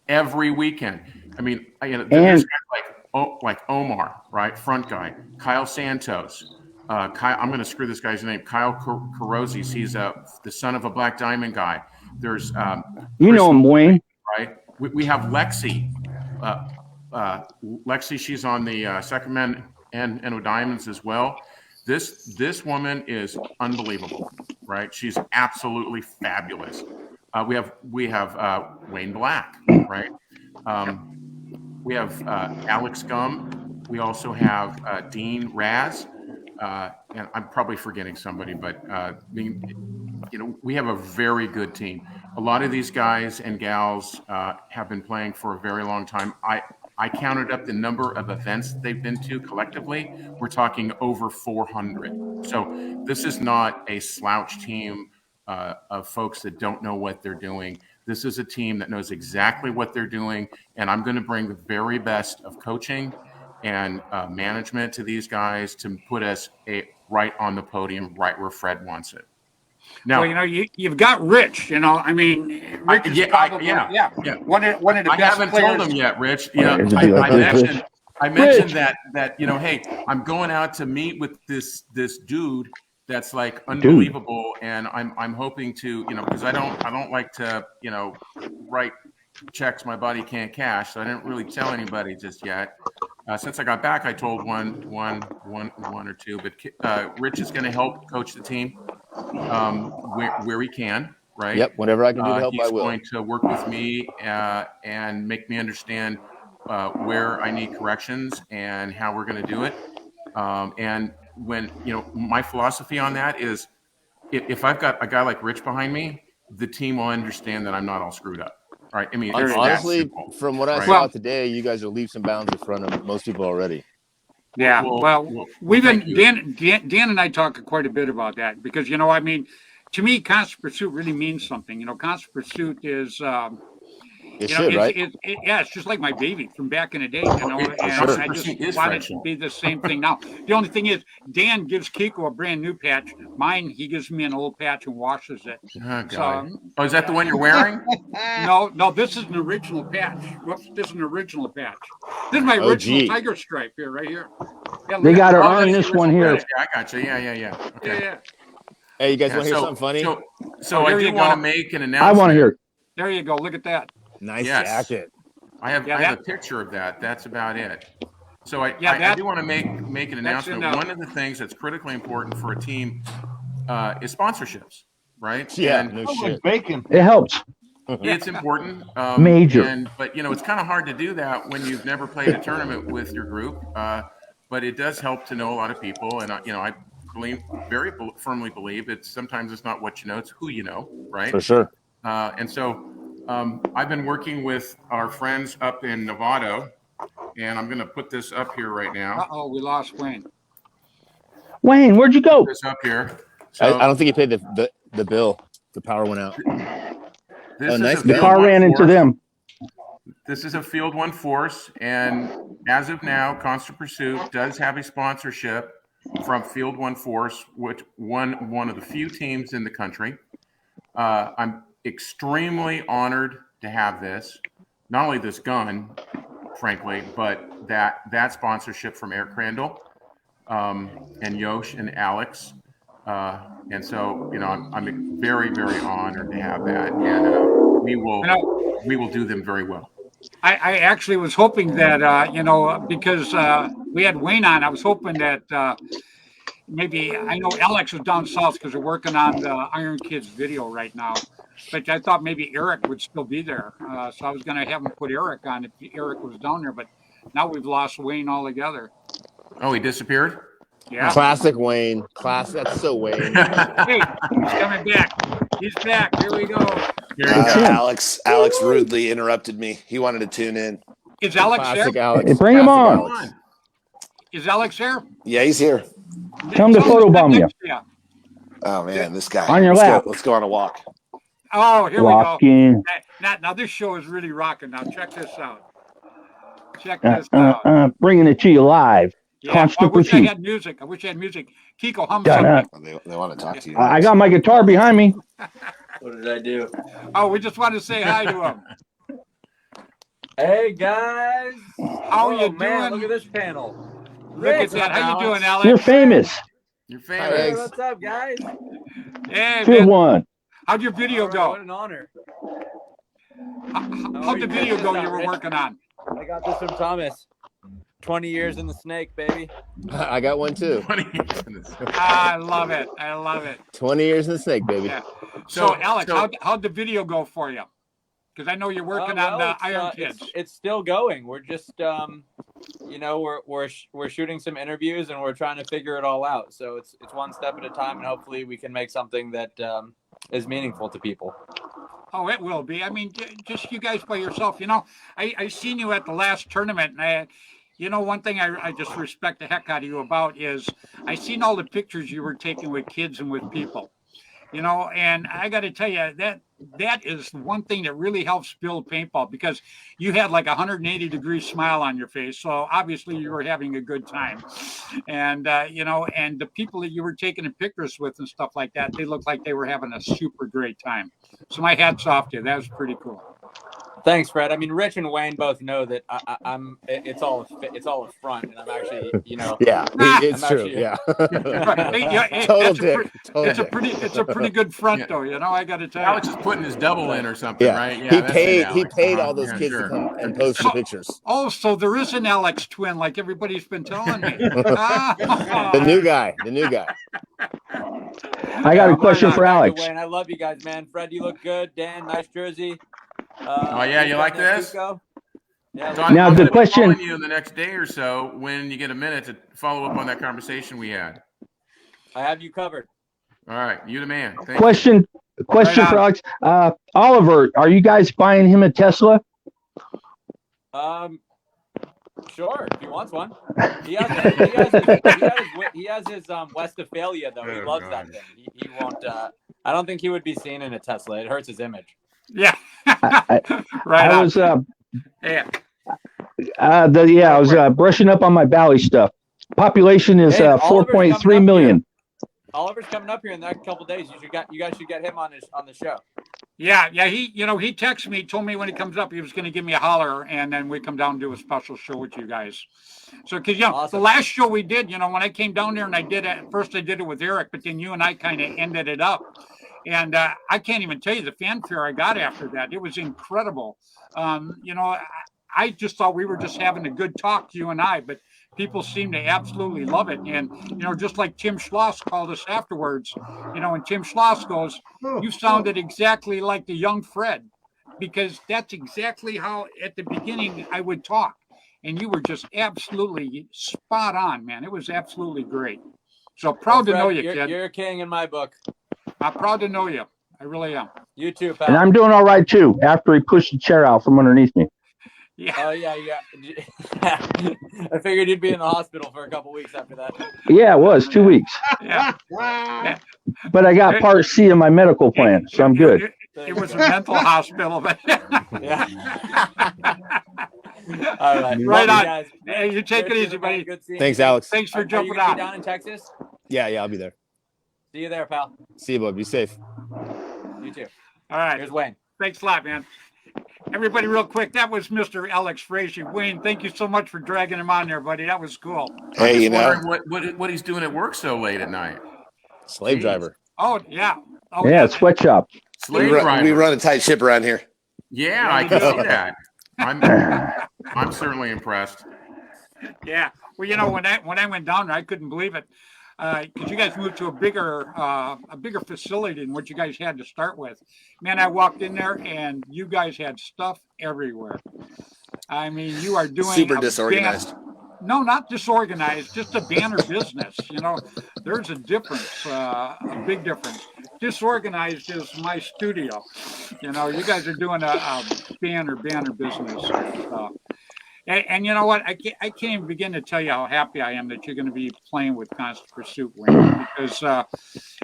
Every weekend. I mean, there's guys like Omar, right? Front guy. Kyle Santos. I'm going to screw this guy's name. Kyle Carozzi. He's the son of a Black Diamond guy. There's
you know him, Wayne.
Right. We have Lexi. Lexi, she's on the Second Man and Diamonds as well. This woman is unbelievable, right? She's absolutely fabulous. We have Wayne Black, right? We have Alex Gum. We also have Dean Raz, and I'm probably forgetting somebody, but we have a very good team. A lot of these guys and gals have been playing for a very long time. I counted up the number of events they've been to collectively. We're talking over 400. So this is not a slouch team of folks that don't know what they're doing. This is a team that knows exactly what they're doing, and I'm going to bring the very best of coaching and management to these guys to put us right on the podium, right where Fred wants it. Now,
well, you've got Rich. I mean, Rich is probably one of the best
I haven't
players.
told him yet, Rich. I mentioned that hey, I'm going out to meet with this dude that's like unbelievable, and I'm hoping to, because I don't like to, write checks my body can't cash, so I didn't really tell anybody just yet. Since I got back, I told one or two, but Rich is going to help coach the team where he can, right?
Yep, whenever I can do to help, I will.
He's going to work with me and make me understand where I need corrections and how we're going to do it. And when, my philosophy on that is if I've got a guy like Rich behind me, the team will understand that I'm not all screwed up. Right. I mean,
honestly, from what I saw today, you guys are leaps and bounds in front of most people already.
Yeah. Well, we've been Dan and I talk quite a bit about that because to me, constant pursuit really means something. Constant pursuit is. It's just like my baby from back in the day, and I just want it to be the same thing now. The only thing is, Dan gives Kiko a brand new patch. Mine, he gives me an old patch and washes it.
Oh, is that the one you're wearing?
No, this is an original patch. Whoops, this is an original patch. This is my original tiger stripe here, right here. Yeah,
they got to earn this one here.
I got you. Yeah. Okay.
Yeah.
Hey, you guys want to hear something funny?
So I do want to make an announcement.
I want to hear.
There you go. Look at that.
Nice jacket.
I have a picture of that. That's about it. So I do want to make an announcement. One of the things that's critically important for a team is sponsorships, right?
Yeah, no shit.
Bacon.
It helps.
It's important.
Major.
But it's kind of hard to do that when you've never played a tournament with your group. But it does help to know a lot of people, and I very firmly believe sometimes it's not what you know, it's who you know, right?
For sure.
And so. I've been working with our friends up in Novato, and I'm going to put this up here right now.
We lost Wayne.
Wayne, where'd you go?
This up here. So,
I don't think he paid the bill. The power went out.
The car ran into them.
This is a Field One Force, and as of now, Constant Pursuit does have a sponsorship from Field One Force, which one of the few teams in the country. I'm extremely honored to have this, not only this gun, frankly, but that sponsorship from Eric Crandall and Yosh and Alex, and so I'm very, very honored to have that, and we will do them very well.
I actually was hoping that because we had Wayne on, I was hoping that maybe I know Alex is down south because they're working on the Iron Kids video right now. But I thought maybe Eric would still be there. So I was going to have him put Eric on if Eric was down there. But now we've lost Wayne altogether.
Oh, he disappeared?
Yeah.
Classic Wayne. That's so Wayne.
Hey, he's coming back. He's back. Here we go.
Alex rudely interrupted me. He wanted to tune in.
Is Alex
Classic
there?
Alex.
Bring him
Classic
on.
Alex.
Is Alex there?
Yeah, he's here.
Tell him to photobomb you.
Yeah.
Oh man, this guy.
On your lap.
Let's go on a walk.
Oh, here we go.
Walking.
Now this show is really rocking. Now check this out. Check this out.
Bringing it to you live.
Yeah, I
Constant
wish I
pursuit.
had music. I wish I had music. Kiko, hum
Dun-dun.
something.
They want to talk to you.
I got my guitar behind me.
What did I do?
Oh, we just want to say hi to him.
Hey guys!
How are you
man,
doing?
look at this panel.
Look at that. How you doing, Alex?
You're famous.
You're
Hi,
famous.
Hey,
Eggs.
what's up, guys?
Hey,
Good
man.
one.
How'd your video
All right,
go?
what an honor.
How'd the video go you were working on?
I got this from Thomas. 20 years in the snake, baby.
I got one too.
I love it. I love it.
20 years in the snake, baby.
Yeah. So Alex, how'd the video go for you? Because I know you're working on the Iron Kids.
It's still going. We're just, we're shooting some interviews and we're trying to figure it all out. So it's one step at a time, and hopefully we can make something that is meaningful to people.
Oh, it will be. I mean, just you guys by yourself. You know, I seen you at the last tournament, and one thing I just respect the heck out of you about is I seen all the pictures you were taking with kids and with people. And I got to tell you that is one thing that really helps build paintball, because you had like a 180-degree smile on your face. So obviously you were having a good time. And, and the people that you were taking the pictures with and stuff like that, they looked like they were having a super great time. So my hat's off to you. That was pretty cool.
Thanks, Fred. I mean, Rich and Wayne both know that I'm. It's all a front, and I'm actually,
Yeah, it's
I'm
true.
actually-
Yeah.
Total
dick.
It's a pretty good front, though. I got to tell you.
Alex is putting his double in or something,
Yeah.
right?
He
that's
paid.
it,
He
Alex.
paid all those
Yeah,
kids
sure.
to come and post the pictures.
Oh, so there is an Alex twin, like everybody's been telling me.
The new guy.
I got a question for Alex.
Wayne, I love you guys, man. Fred, you look good. Dan, nice jersey.
Oh, yeah, you like this?
Yeah.
So I'm
Now, the
gonna be
question-
calling you in the next day or so when you get a minute to follow up on that conversation we had.
I have you covered.
All right, you the man. Thank you.
Question
Right
for
on.
Alex. Oliver, are you guys buying him a Tesla?
Sure, if he wants one. He has his Westphalia though. He
Oh,
loves
God.
that thing. He won't. I don't think he would be seen in a Tesla. It hurts his image.
Yeah.
I
Right on.
was
Yeah.
I was brushing up on my Bally stuff. Population is
Hey, Oliver's
4.3
coming up
million.
Oliver's coming up here in the next couple days. You guys should get him on the show.
Yeah. He texted me, told me when he comes up, he was going to give me a holler, and then we come down and do a special show with you guys. So, because,
Awesome.
the last show we did, when I came down there and I did it, first I did it with Eric, but then you and I kind of ended it up. And I can't even tell you the fanfare I got after that. It was incredible. I just thought we were just having a good talk, you and I, but people seem to absolutely love it. And, just like Tim Schloss called us afterwards, and Tim Schloss goes, you sounded exactly like the young Fred, because that's exactly how at the beginning I would talk. And you were just absolutely spot on, man. It was absolutely great. So proud to know you, kid.
You're a king in my book.
I'm proud to know you. I really am.
You too,
And
pal.
I'm doing all right too, after he pushed the chair out from underneath me.
Yeah.
Oh yeah. I figured you'd be in the hospital for a couple weeks after that.
Yeah, it was 2 weeks.
Yeah.
But I got Part C in my medical plan, so I'm good.
It was a mental hospital, but
Yeah. All right.
Right
Love
on.
you guys.
Hey, you take it
Cheers,
easy,
everybody.
buddy.
Good seeing
Thanks,
you.
Alex.
Thanks for
Are you
jumping
gonna
on.
be down in Texas?
Yeah, I'll be there.
See you there, pal.
See you, bud. Be safe.
You too.
All right.
Here's Wayne.
Thanks a lot, man. Everybody, real quick, that was Mr. Alex Frazier. Wayne, thank you so much for dragging him on there, buddy. That was cool.
Hey,
Wondering what he's doing at work so late at night.
Slave
Jeez.
driver.
Oh, yeah. Oh,
Yeah, sweatshop.
Slave
we
driver.
run a tight ship around here.
Yeah, I can see that. I'm certainly impressed.
Yeah. Well, when I went down there, I couldn't believe it. because you guys moved to a bigger facility than what you guys had to start with. Man, I walked in there and you guys had stuff everywhere. I mean, you are doing
Super disorganized.
No, not disorganized, just a banner business. There's a difference, a big difference. Disorganized is my studio. You guys are doing a banner business. And you know what? I can't even begin to tell you how happy I am that you're going to be playing with Constant Pursuit, Wayne. Because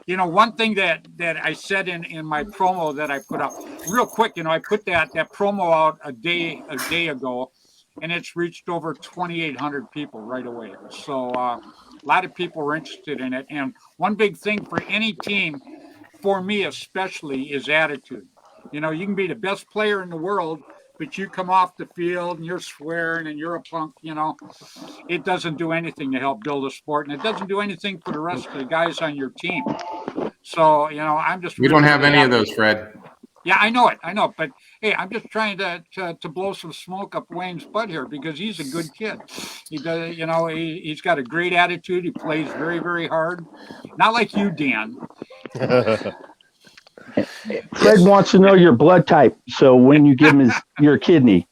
one thing that I said in my promo that I put up real quick. I put that promo out a day ago, and it's reached over 2,800 people right away. So a lot of people are interested in it. And one big thing for any team, for me especially, is attitude. You can be the best player in the world, but you come off the field and you're swearing and you're a punk, it doesn't do anything to help build a sport, and it doesn't do anything for the rest of the guys on your team. So, I'm just.
We don't have any of those, Fred.
Yeah, I know it. But hey, I'm just trying to blow some smoke up Wayne's butt here because he's a good kid. He does, he's got a great attitude. He plays very, very hard. Not like you, Dan.
Fred wants to know your blood type, so when you give him your kidney.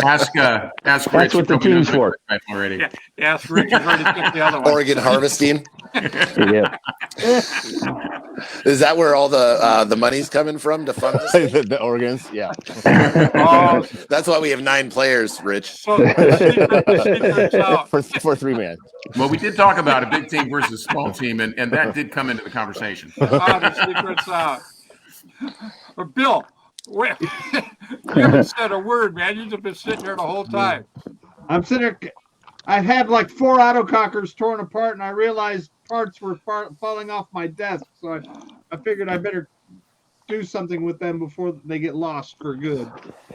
Ask
That's
Rich.
what the team's for.
Already.
Yeah, ask Rich. I've already took the other one.
Oregon harvesting.
Yeah.
Is that where all the money's coming from to fund this thing?
The organs, yeah.
Oh,
That's why we have 9 players, Rich.
so the secret's out.
for 3-man.
Well, we did talk about a big team versus a small team, and that did come into the conversation.
The secret's out. But Bill, wait, you haven't said a word, man. You've just been sitting there the whole time.
I'm sitting there. I've had like 4 autocockers torn apart, and I realized parts were falling off my desk. So I figured I better do something with them before they get lost for good.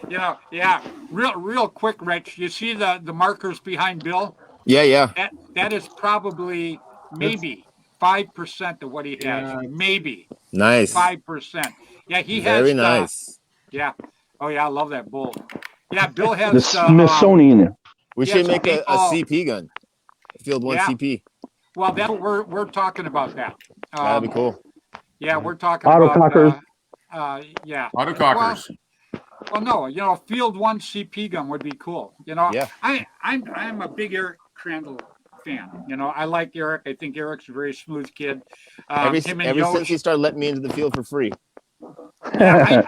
Yeah. Real quick, Rich. You see the markers behind Bill?
Yeah.
That is probably maybe 5% of what he has.
Yeah.
Maybe
Nice.
5%. Yeah, he has.
Very nice.
Yeah. Oh yeah, I love that bull. Yeah, Bill has
The Smithsonian.
We
Yeah,
should
so
make a
paintball.
CP gun. Field 1
Yeah.
CP.
Well, that we're talking about that.
That'd be cool.
Yeah, we're talking
Autocockers.
about. Yeah.
Autocockers.
Well, no, Field 1 CP gun would be cool.
Yeah.
I'm a big Eric Crandall fan. I like Eric. I think Eric's a very smooth kid.
Ever
Him and
since
Yosh.
he started letting me into the field for free.
That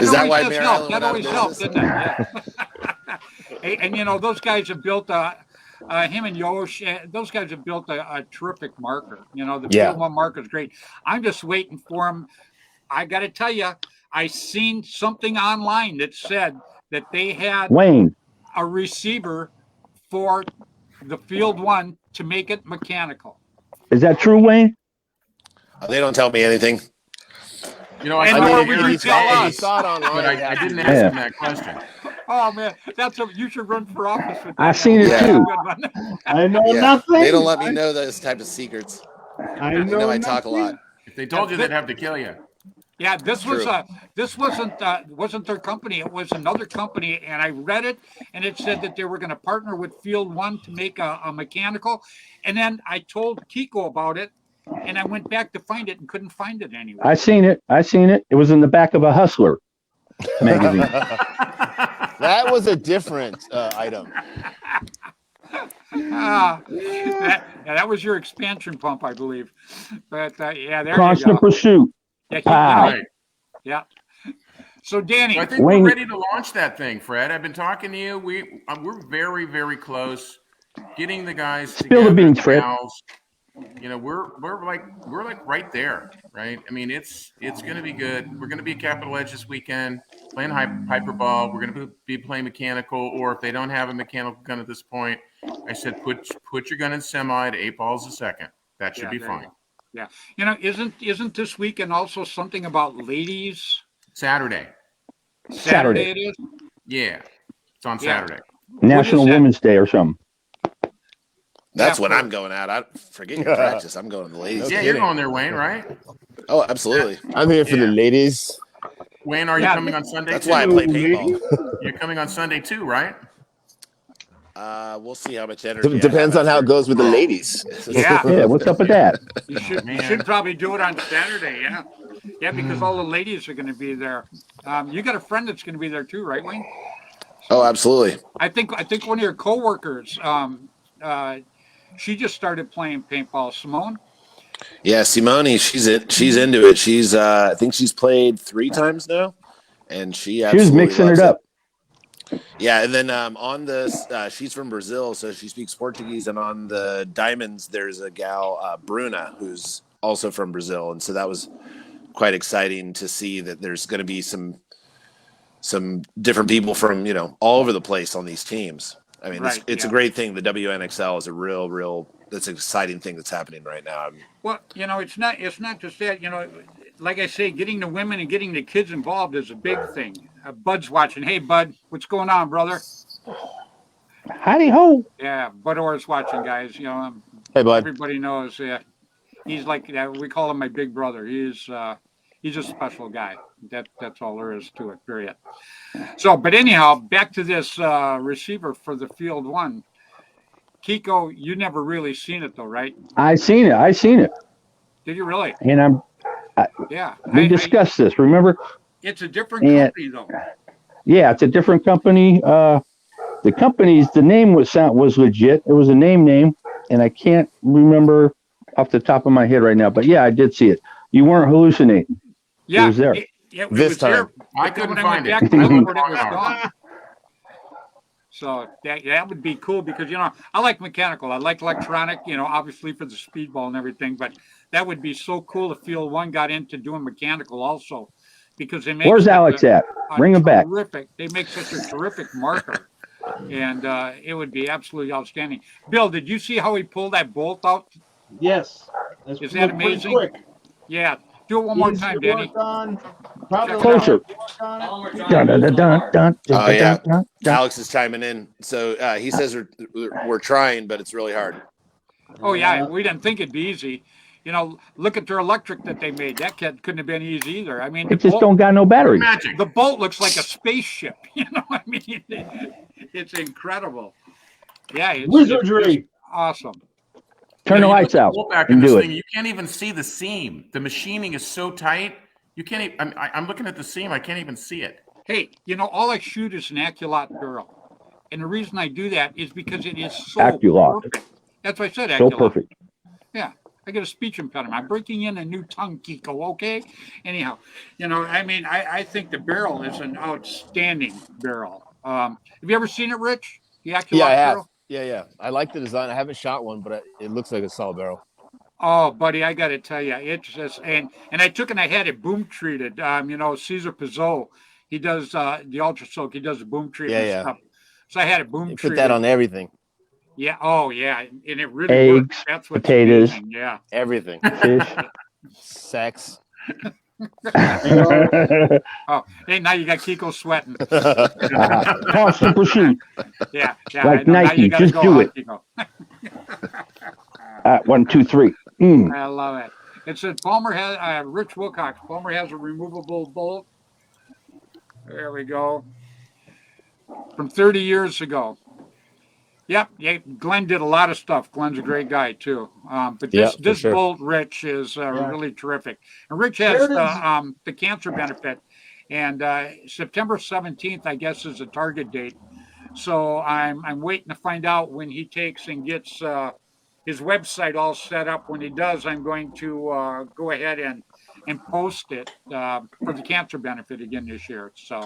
Is that
always
why
has
Mare
helped.
Island
That
went out of
always helped,
business?
didn't it? Yeah. And those guys have built him and Yosh. Those guys have built a terrific marker. The
Yeah.
Field 1 marker is great. I'm just waiting for him. I got to tell you, I seen something online that said that they had
Wayne.
a receiver for the Field 1 to make it mechanical.
Is that true, Wayne?
They don't tell me anything.
And
I
nor
told
would
Eric
you tell
that,
us.
saw it online.
but I didn't ask him that question.
Oh man, you should run for office with that.
I've seen it
Yeah.
too.
I know
Yeah.
nothing.
They don't let me know those type of secrets.
I
You
know
know I talk a
nothing.
lot.
If they told you, they'd have to kill you.
Yeah, this
True.
wasn't their company. It was another company, and I read it, and it said that they were going to partner with Field 1 to make a mechanical. And then I told Kiko about it, and I went back to find it and couldn't find it anywhere.
I seen it. It was in the back of a Hustler magazine.
That was a different item.
That was your expansion pump, I believe. But yeah, there
Constant
you go.
Pursuit.
Yeah,
Pow.
Right.
yeah. So Danny,
So I think
Wayne-
we're ready to launch that thing, Fred. I've been talking to you. We're very, very close. Getting the guys
Spill the
together,
beans, Fred.
gals. We're like right there, right? I mean, it's going to be good. We're going to be at Capital Edge this weekend, playing hyperball. We're going to be playing mechanical, or if they don't have a mechanical gun at this point, I said put your gun in semi to 8 balls a second. That should be
there you
fine.
go. Yeah, isn't this weekend also something about ladies?
Saturday,
Saturday.
It is.
yeah, it's on
Yeah.
Saturday.
National
that?
Women's Day or something.
That's
Yeah,
when
for-
I'm going out. I forget your practice. I'm going to the ladies.
Yeah, you're going there, Wayne, right?
Oh, absolutely.
I'm here for the
Yeah.
ladies.
Wayne, are you
Yeah,
coming on Sunday
That's
too?
why I play paintball.
You're coming on Sunday too, right?
We'll see how much energy.
Depends on how it goes with the ladies.
Yeah.
Yeah, what's up with that?
You should
Man.
probably do it on Saturday. Yeah. Yeah, because all the ladies are going to be there. You got a friend that's going to be there too, right, Wayne?
Oh, absolutely.
I think one of your coworkers, she just started playing paintball. Simone.
Yeah, Simone, she's into it. She's I think she's played 3 times now, and she
was
absolutely
mixing
loves
it up.
Yeah, and then on this, she's from Brazil, so she speaks Portuguese. And on the diamonds, there's a gal, Bruna, who's also from Brazil, and so that was quite exciting to see that there's going to be some different people from all over the place on these teams. I mean,
Right,
it's a great thing. The WNXL is a real that's an exciting thing that's happening right now.
Well, it's not just that. Like I say, getting the women and getting the kids involved is a big thing. Bud's watching. Hey, Bud, what's going on, brother?
Howdy ho.
Yeah, Bud Orr's watching, guys.
Hey, bud.
Everybody knows. He's like we call him my big brother. He's a special guy. That's all there is to it. Period. So, but anyhow, back to this receiver for the Field One. Kiko, you never really seen it though, right?
I seen it.
Did you really?
And
Yeah.
we discussed this, remember?
It's a different company though.
Yeah, it's a different company. The name was legit. It was a name, and I can't remember off the top of my head right now. But yeah, I did see it. You weren't hallucinating.
Yeah,
It was there.
It
This
was
time.
there.
I
But then
couldn't
when
find
went
it.
back,
I
I
looked
looked, it was
hard.
gone. So that would be cool because I like mechanical. I like electronic. Obviously for the speedball and everything. But that would be so cool if Field One got into doing mechanical also, because they make.
Where's Alex at? Bring him back.
They make such a terrific marker, and it would be absolutely outstanding. Bill, did you see how he pulled that bolt out?
Yes. That's
Is that
pretty
amazing?
Quick.
Yeah, do it one more
Easy
time,
to
Danny.
work on. Probably
Closer.
work on it.
Dun, dun, dun, dun, dun,
Oh, yeah.
dun, dun, dun.
Alex is chiming in. So he says we're trying, but it's really hard.
Oh yeah, we didn't think it'd be easy. Look at their electric that they made. That couldn't have been easy either. I mean,
It just don't got no batteries.
Magic.
the bolt looks like a spaceship. I mean, it's incredible. Yeah, it's
Wizardry.
awesome.
Turn the lights out
Pull back in
and
this
do
thing,
it.
you can't even see the seam. The machining is so tight. You can't even, I'm looking at the seam. I can't even see it.
Hey, all I shoot is an Aculot barrel, and the reason I do that is because it is so
Aculot.
perfect. That's why I said
So
Aculot.
perfect.
Yeah, I get a speech impediment. I'm breaking in a new tongue, Kiko. Okay. Anyhow, I think the barrel is an outstanding barrel. Have you ever seen it, Rich? The Aculot
Yeah, I have.
barrel?
Yeah. I like the design. I haven't shot one, but it looks like a solid barrel.
Oh, buddy, I got to tell you, it's just and I took and I had it boom treated. Cesar Pizzo, he does the Ultra Soak. He does the boom treatment
Yeah.
stuff. So I had it boom
You
treated.
put that on everything.
Yeah. Oh, yeah, and it really
Eggs,
works. That's what's
potatoes.
amazing. Yeah.
Everything.
Fish.
Sex.
Oh, hey, now you got Kiko sweating.
Constant pursuit.
Yeah.
Like
I know. Now
Nike,
you gotta
just
go,
do
huh,
it.
Kiko?
1, 2, 3.
I love it. It said Palmer has Rich Wilcox. Palmer has a removable bolt. There we go. From 30 years ago. Yep. Yeah, Glenn did a lot of stuff. Glenn's a great guy too. But
Yeah, for
this
sure.
bolt, Rich, is really terrific. And Rich
There
has
it is.
the cancer benefit. And September 17th, I guess, is the target date. So I'm waiting to find out when he takes and gets his website all set up. When he does, I'm going to go ahead and post it for the cancer benefit again this year. So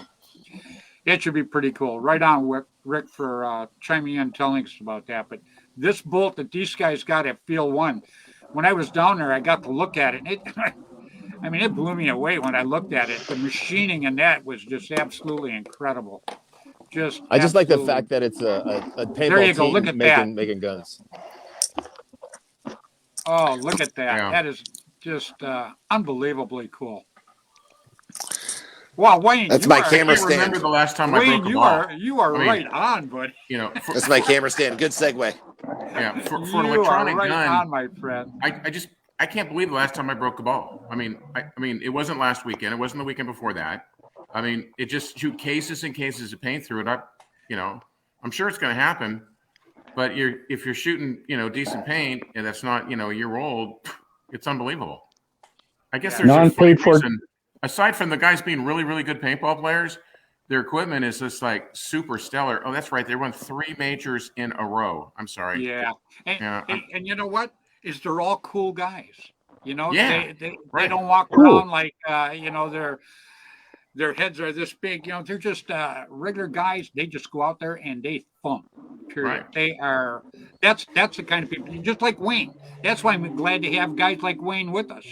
it should be pretty cool. Right on, Rick, for chiming in, telling us about that. But this bolt that these guys got at Field One, when I was down there, I got to look at it. And it blew me away when I looked at it. The machining in that was just absolutely incredible.
I just like the
absolutely.
fact that it's a paintball
There you go.
team
Look at that.
making guns.
Oh, look at that.
Yeah.
That is just unbelievably cool. Wow, Wayne.
That's
you
my
are-
camera
I can't remember
stand.
the last time I
Wayne,
broke a
you
ball.
are
I mean,
right on, buddy.
That's my camera stand. Good segue.
Yeah, for an
You are
electronic
right
gun,
on, my friend.
I can't believe the last time I broke a ball. I mean, it wasn't last weekend. It wasn't the weekend before that. It just shoot cases and cases of paint through it. I'm sure it's going to happen. but if you're shooting, decent paint and that's not, a year old, it's unbelievable. I guess there's a funny reason, aside from the guys being really, really good paintball players, their equipment is just like super stellar. Oh, that's right. They won 3 majors in a row. I'm sorry.
Yeah. And you know what? They're all cool guys.
Yeah,
they don't walk around like, their heads are this big. They're just regular guys. They just go out there and they thump. Period.
Right.
That's the kind of people, just like Wayne. That's why I'm glad to have guys like Wayne with us.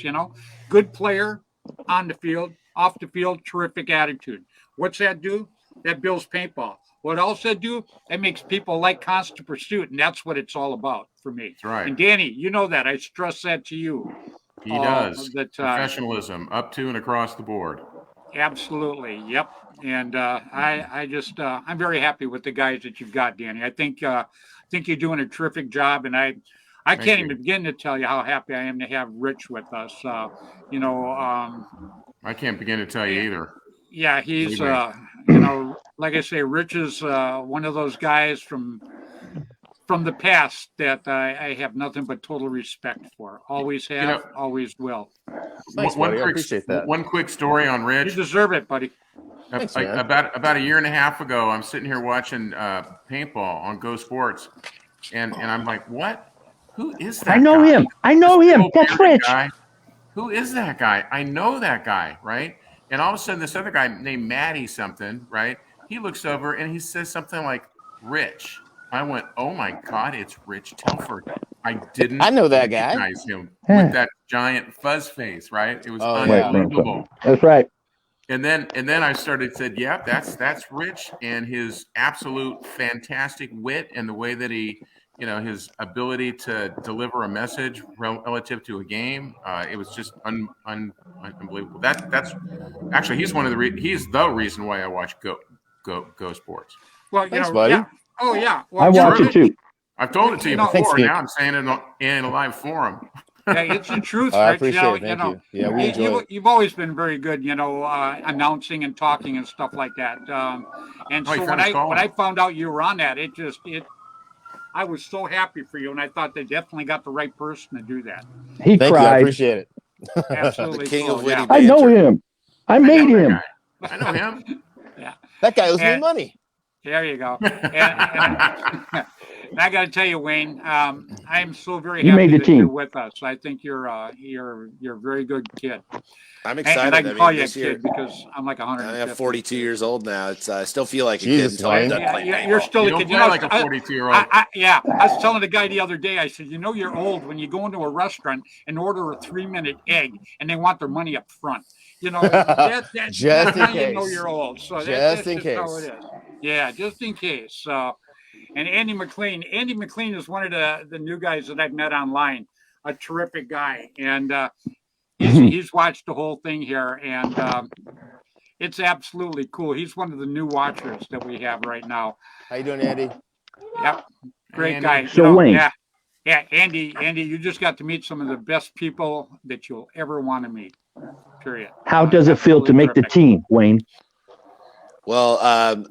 Good player on the field, off the field, terrific attitude. What's that do? That builds paintball. What else that do? That makes people like constant pursuit, and that's what it's all about for me.
That's right.
And Danny, you know that. I stress that to you.
He does. Professionalism up to and across the board.
Absolutely. Yep. And I'm very happy with the guys that you've got, Danny. I think you're doing a terrific job, and I can't even begin to tell you how happy I am to have Rich with us. I
can't begin to tell you either.
Yeah, he's like I say, Rich is one of those guys from the past that I have nothing but total respect for. Always have, always will.
Thanks, buddy. I appreciate that.
One quick story on Rich.
You deserve it, buddy.
Thanks,
about a year and a half ago, I'm sitting here watching paintball on Go Sports, and I'm like, what? Who is that?
I know him. That's Rich.
Guy. Who is that guy? I know that guy, right? And all of a sudden, this other guy named Matty something, right? He looks over and he says something like, Rich. I went, oh my God, it's Rich Telford. I know that guy. Recognize him with that giant fuzz face, right? It was unbelievable.
That's right.
And then I said, yeah, that's Rich, and his absolute fantastic wit and the way that he, his ability to deliver a message relative to a game. It was just unbelievable. That's actually he's the reason why I watch Go Sports.
Well,
thanks, buddy.
Yeah. Oh yeah. Well,
I watch it too.
I've told it to you before. Now I'm saying it in a live forum.
Yeah, it's the truth.
I
Rich,
appreciate it. Thank you. Yeah, we enjoy it.
You've always been very good, announcing and talking and stuff like that. And so when I found out you were on that, I was so happy for you, and I thought they definitely got the right person to do that.
He
Thank
cried.
you. I appreciate it.
Absolutely.
The king
cool.
of witty
I know him. I made him.
I know him.
Yeah.
That guy owes me money.
There you go. And I got to tell you, Wayne, I'm so very happy
made the
that
team.
you're with us. I think you're a very good kid.
I'm excited.
And I can call you a
this year,
kid because I'm like 100.
I'm 42 years old now. It's I still feel like a kid until I'm done playing paintball.
You're still a kid.
You don't play like a 42-year-old.
I was telling the guy the other day, I said, you're old when you go into a restaurant and order a 3-minute egg and they want their money up front. That's
Just in
how
case.
you know you're old. So
Just in
just how
case.
it is. Yeah, just in case. And Andy McLean is one of the new guys that I've met online. A terrific guy, and he's watched the whole thing here, and it's absolutely cool. He's one of the new watchers that we have right now.
How you doing, Andy?
Yep, great
Andy.
guy.
So Wayne.
Yeah, Andy, you just got to meet some of the best people that you'll ever want to meet. Period.
How does it feel to make the team, Wayne?
Well,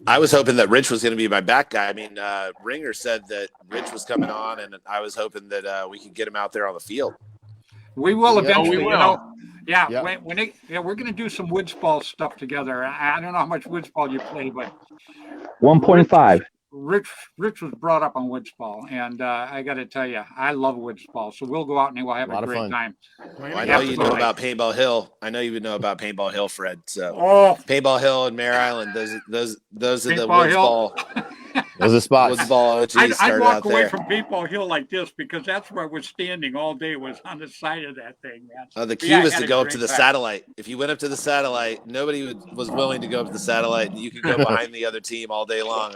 I was hoping that Rich was going to be my back guy. I mean, Ringer said that Rich was coming on, and I was hoping that we could get him out there on the field.
We will eventually.
we will.
Yeah,
Yep.
we're going to do some woods ball stuff together. I don't know how much woods ball you play, but
1.5.
Rich was brought up on woods ball, and I got to tell you, I love woods ball. So we'll go out and we'll have a great time.
Well, I know you know about Paintball Hill. I know you would know about Paintball Hill, Fred. So Paintball Hill and Mare Island. Those are the woods ball.
Those are spots.
Woods ball OGs
I'd
started
walk
out
away
there.
from Paintball Hill like this because that's where I was standing all day. Was on the side of that thing, man.
The key was to go up to the satellite. If you went up to the satellite, nobody was willing to go up to the satellite. You could go behind the other team all day long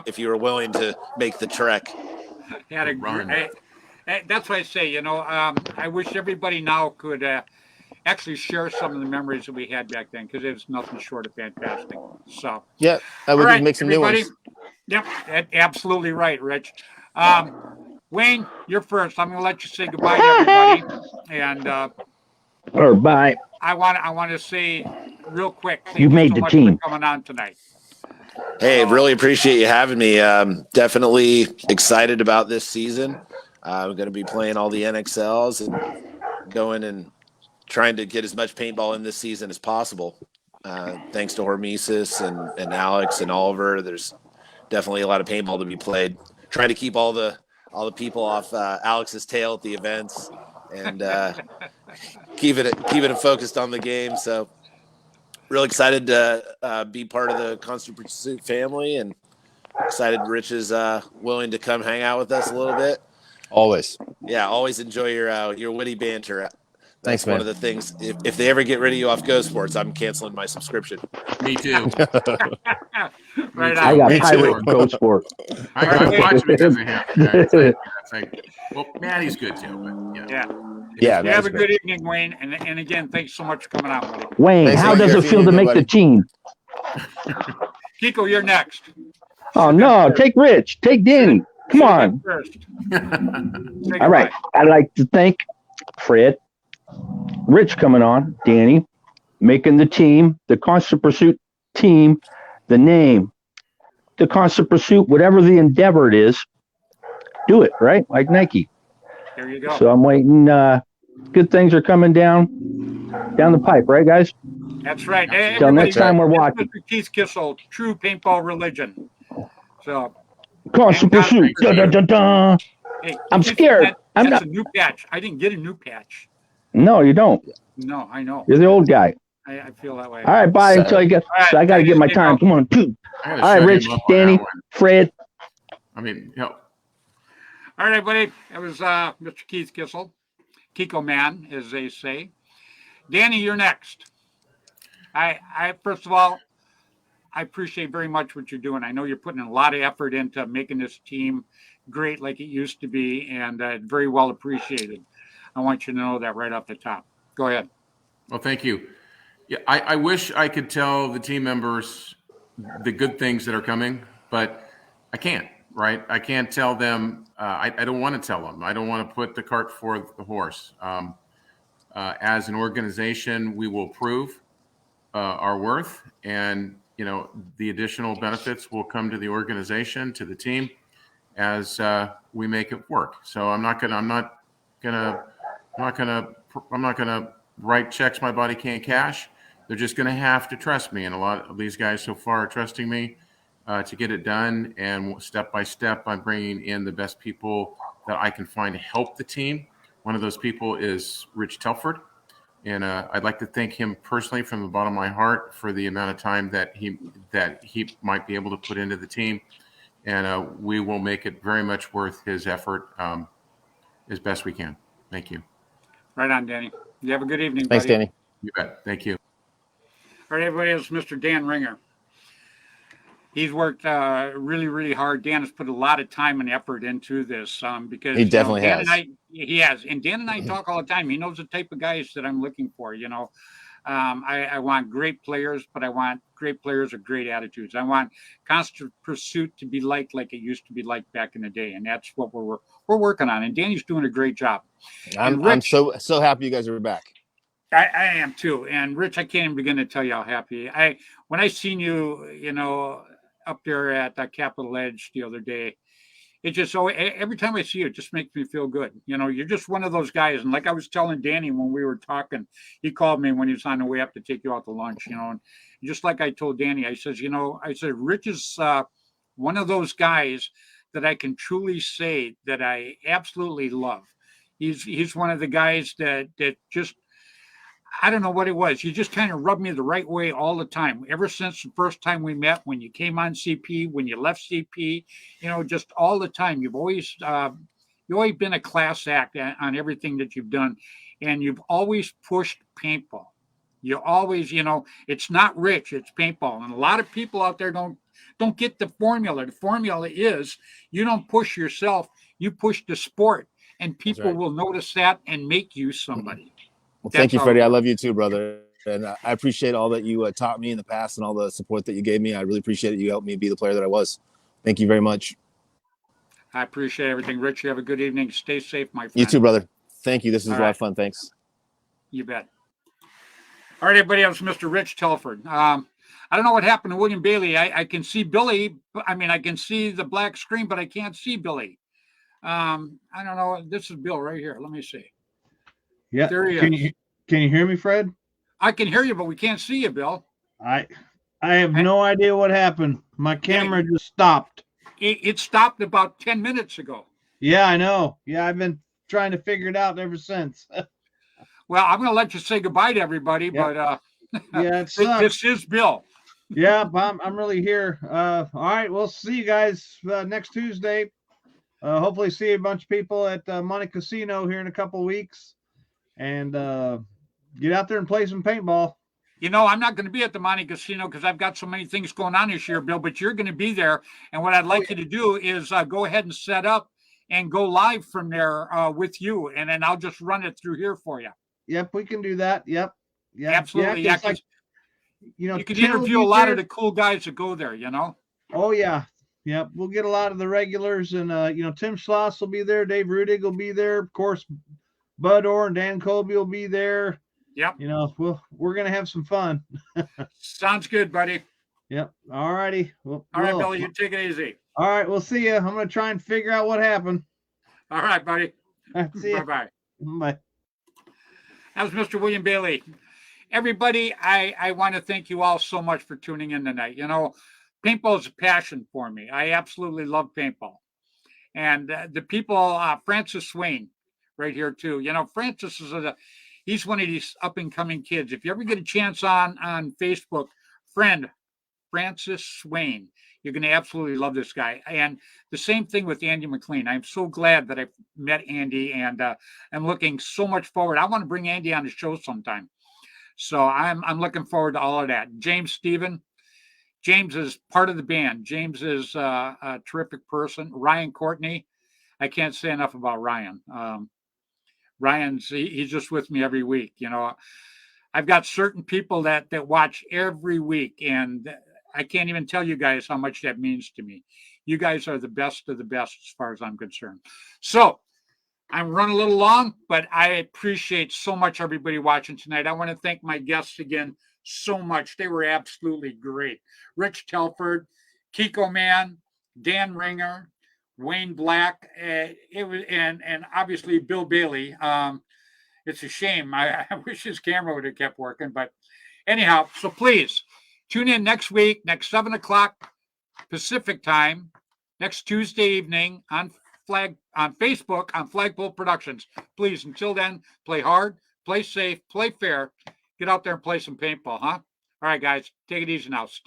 if you were willing to make the trek.
Had a run. That's what I say. I wish everybody now could actually share some of the memories that we had back then because it was nothing short of fantastic. So
yeah, we can make some new ones.
Yep, absolutely right, Rich. Wayne, you're first. I'm going to let you say goodbye to everybody. And
Bye.
I want to say real quick.
You made the team
for coming on tonight.
Hey, really appreciate you having me. Definitely excited about this season. I'm going to be playing all the NXLs and going and trying to get as much paintball in this season as possible. Thanks to Hormesis and Alex and Oliver, there's definitely a lot of paintball to be played. Trying to keep all the people off Alex's tail at the events and keep it focused on the game. So real excited to be part of the Constant Pursuit family, and excited Rich is willing to come hang out with us a little bit.
Always.
Yeah, always enjoy your witty banter. That's
Thanks, man.
one of the things. If they ever get rid of you off Go Sports, I'm canceling my subscription.
Me too.
Right
I
on.
got
Me
pirate
too.
Go Sport.
I watch because of him. It's like, well, Maddie's good too, but
Yeah.
Yeah,
You
man,
have
it's
a
great.
good evening, Wayne. And again, thanks so much for coming out, buddy.
Wayne,
Thanks,
how
Wayne.
does
You're
it feel to
feeling
make
good,
the team?
Kiko, you're next.
Oh no, take Rich, take Danny. Come on.
First.
All right. I'd like to thank Fred, Rich coming on, Danny, making the team, the Constant Pursuit team, the name, the Constant Pursuit, whatever the endeavor it is, do it, right? Like Nike.
There you go.
So I'm waiting. Good things are coming down the pipe, right, guys?
That's right. Hey,
Till next
everybody,
time we're
it's
watching.
Mr. Keith Kissel, true paintball religion. So,
Constant Pursuit. Dun, dun, dun, dun.
hey,
I'm scared. I'm
That's
not.
a new patch. I didn't get a new patch.
No, you don't.
No, I know.
You're the old guy.
I feel that way.
All right, bye until I get.
All right,
So I got to get my time. Come on, two.
I gotta
All right,
shut
Rich,
him up on
Danny,
that one.
Fred.
I mean, hell,
All right, buddy. That was Mr. Keith Kissel, Kiko Man, as they say. Danny, you're next. I first of all, I appreciate very much what you're doing. I know you're putting a lot of effort into making this team great like it used to be, and very well appreciated. I want you to know that right off the top. Go ahead.
well, thank you. Yeah, I wish I could tell the team members the good things that are coming, but I can't, right? I can't tell them. I don't want to tell them. I don't want to put the cart before the horse. As an organization, we will prove our worth, and the additional benefits will come to the organization, to the team, as we make it work. So I'm not gonna write checks my body can't cash. They're just gonna have to trust me, and a lot of these guys so far are trusting me to get it done. And step by step, I'm bringing in the best people that I can find to help the team. One of those people is Rich Telford. And I'd like to thank him personally from the bottom of my heart for the amount of time that he might be able to put into the team. And we will make it very much worth his effort as best we can. Thank you.
Right on, Danny. You have a good evening,
Thanks,
buddy.
Danny.
You bet. Thank you.
All right, everybody, it's Mr. Dan Ringer. He's worked really, really hard. Dan has put a lot of time and effort into this because
He definitely
Dan
has.
He has, and Dan and I talk all the time. He knows the type of guys that I'm looking for. I want great players, but I want great players with great attitudes. I want Constant Pursuit to be like it used to be like back in the day, and that's what we're working on. And Danny's doing a great job.
I'm so happy you guys are back.
I am too. And Rich, I can't even begin to tell you how happy when I seen you, up there at that Capitol Edge the other day. It just so every time I see you, it just makes me feel good. You're just one of those guys. And like I was telling Danny when we were talking, he called me when he was on the way up to take you out to lunch. And just like I told Danny, I said, Rich is one of those guys that I can truly say that I absolutely love. He's one of the guys that just, I don't know what it was. You just kind of rubbed me the right way all the time. Ever since the first time we met, when you came on CP, when you left CP, just all the time. You've always been a class act on everything that you've done, and you've always pushed paintball. You always, it's not Rich, it's paintball, and a lot of people out there don't get the formula. The formula is you don't push yourself, you push the sport, and people will notice that and make you somebody.
Well, thank you, Freddie. I love you too, brother. And I appreciate all that you taught me in the past and all the support that you gave me. I really appreciate it. You helped me be the player that I was. Thank you very much.
I appreciate everything. Rich, you have a good evening. Stay safe, my friend.
You too, brother. Thank you. This is a lot of fun. Thanks.
You bet. All right, everybody. That was Mr. Rich Telford. I don't know what happened to William Bailey. I can see Billy. I mean, I can see the black screen, but I can't see Billy. I don't know. This is Bill right here. Let me see.
Yeah.
There he
Can
is.
you hear me, Fred?
I can hear you, but we can't see you, Bill.
I have no idea what happened. My camera just stopped.
It stopped about 10 minutes ago.
Yeah, I know. Yeah, I've been trying to figure it out ever since.
Well, I'm going to let you say goodbye to everybody, but
Yeah, it sucks.
this is Bill.
Yeah, I'm really here. All right, we'll see you guys next Tuesday. Hopefully, see a bunch of people at Monte Casino here in a couple of weeks, and get out there and play some paintball.
You know, I'm not going to be at the Monte Casino because I've got so many things going on this year, Bill, but you're going to be there. And what I'd like you to do is go ahead and set up and go live from there with you. And then I'll just run it through here for you.
Yep, we can do that. Yep. Yeah,
absolutely.
Yeah,
Yeah,
like,
you can
Tim
interview
will
a
be
lot
there.
of the cool guys that go there, you know?
Oh, yeah. Yep, we'll get a lot of the regulars. And, Tim Schloss will be there. Dave Rudig will be there. Of course, Bud Orr and Dan Colby will be there.
Yep.
We're going to have some fun.
Sounds good, buddy.
Yep. All righty. Well,
all right, Billy, you take it easy.
All right, we'll see you. I'm going to try and figure out what happened.
All right, buddy.
See you.
Bye-bye.
Bye.
That was Mr. William Bailey. Everybody, I want to thank you all so much for tuning in tonight. You know, paintball is a passion for me. I absolutely love paintball. And the people, Francis Swain, right here too. You know, Francis is he's one of these up and coming kids. If you ever get a chance on Facebook, Francis Swain, you're going to absolutely love this guy. And the same thing with Andy McLean. I'm so glad that I met Andy, and I'm looking so much forward. I want to bring Andy on the show sometime. So I'm looking forward to all of that. James Stephen. James is part of the band. James is a terrific person. Ryan Courtney. I can't say enough about Ryan. He's just with me every week. You know, I've got certain people that watch every week, and I can't even tell you guys how much that means to me. You guys are the best of the best as far as I'm concerned. So I'm running a little long, but I appreciate so much everybody watching tonight. I want to thank my guests again so much. They were absolutely great. Rich Telford, Kiko Man, Dan Ringer, Wayne Black, it was, and obviously Bill Bailey. It's a shame. I wish his camera would have kept working, but anyhow, so please tune in next week, next 7:00 Pacific time, next Tuesday evening on Facebook on Flagpole Productions. Please, until then, play hard, play safe, play fair. Get out there and play some paintball, huh? All right, guys, take it easy now. Stay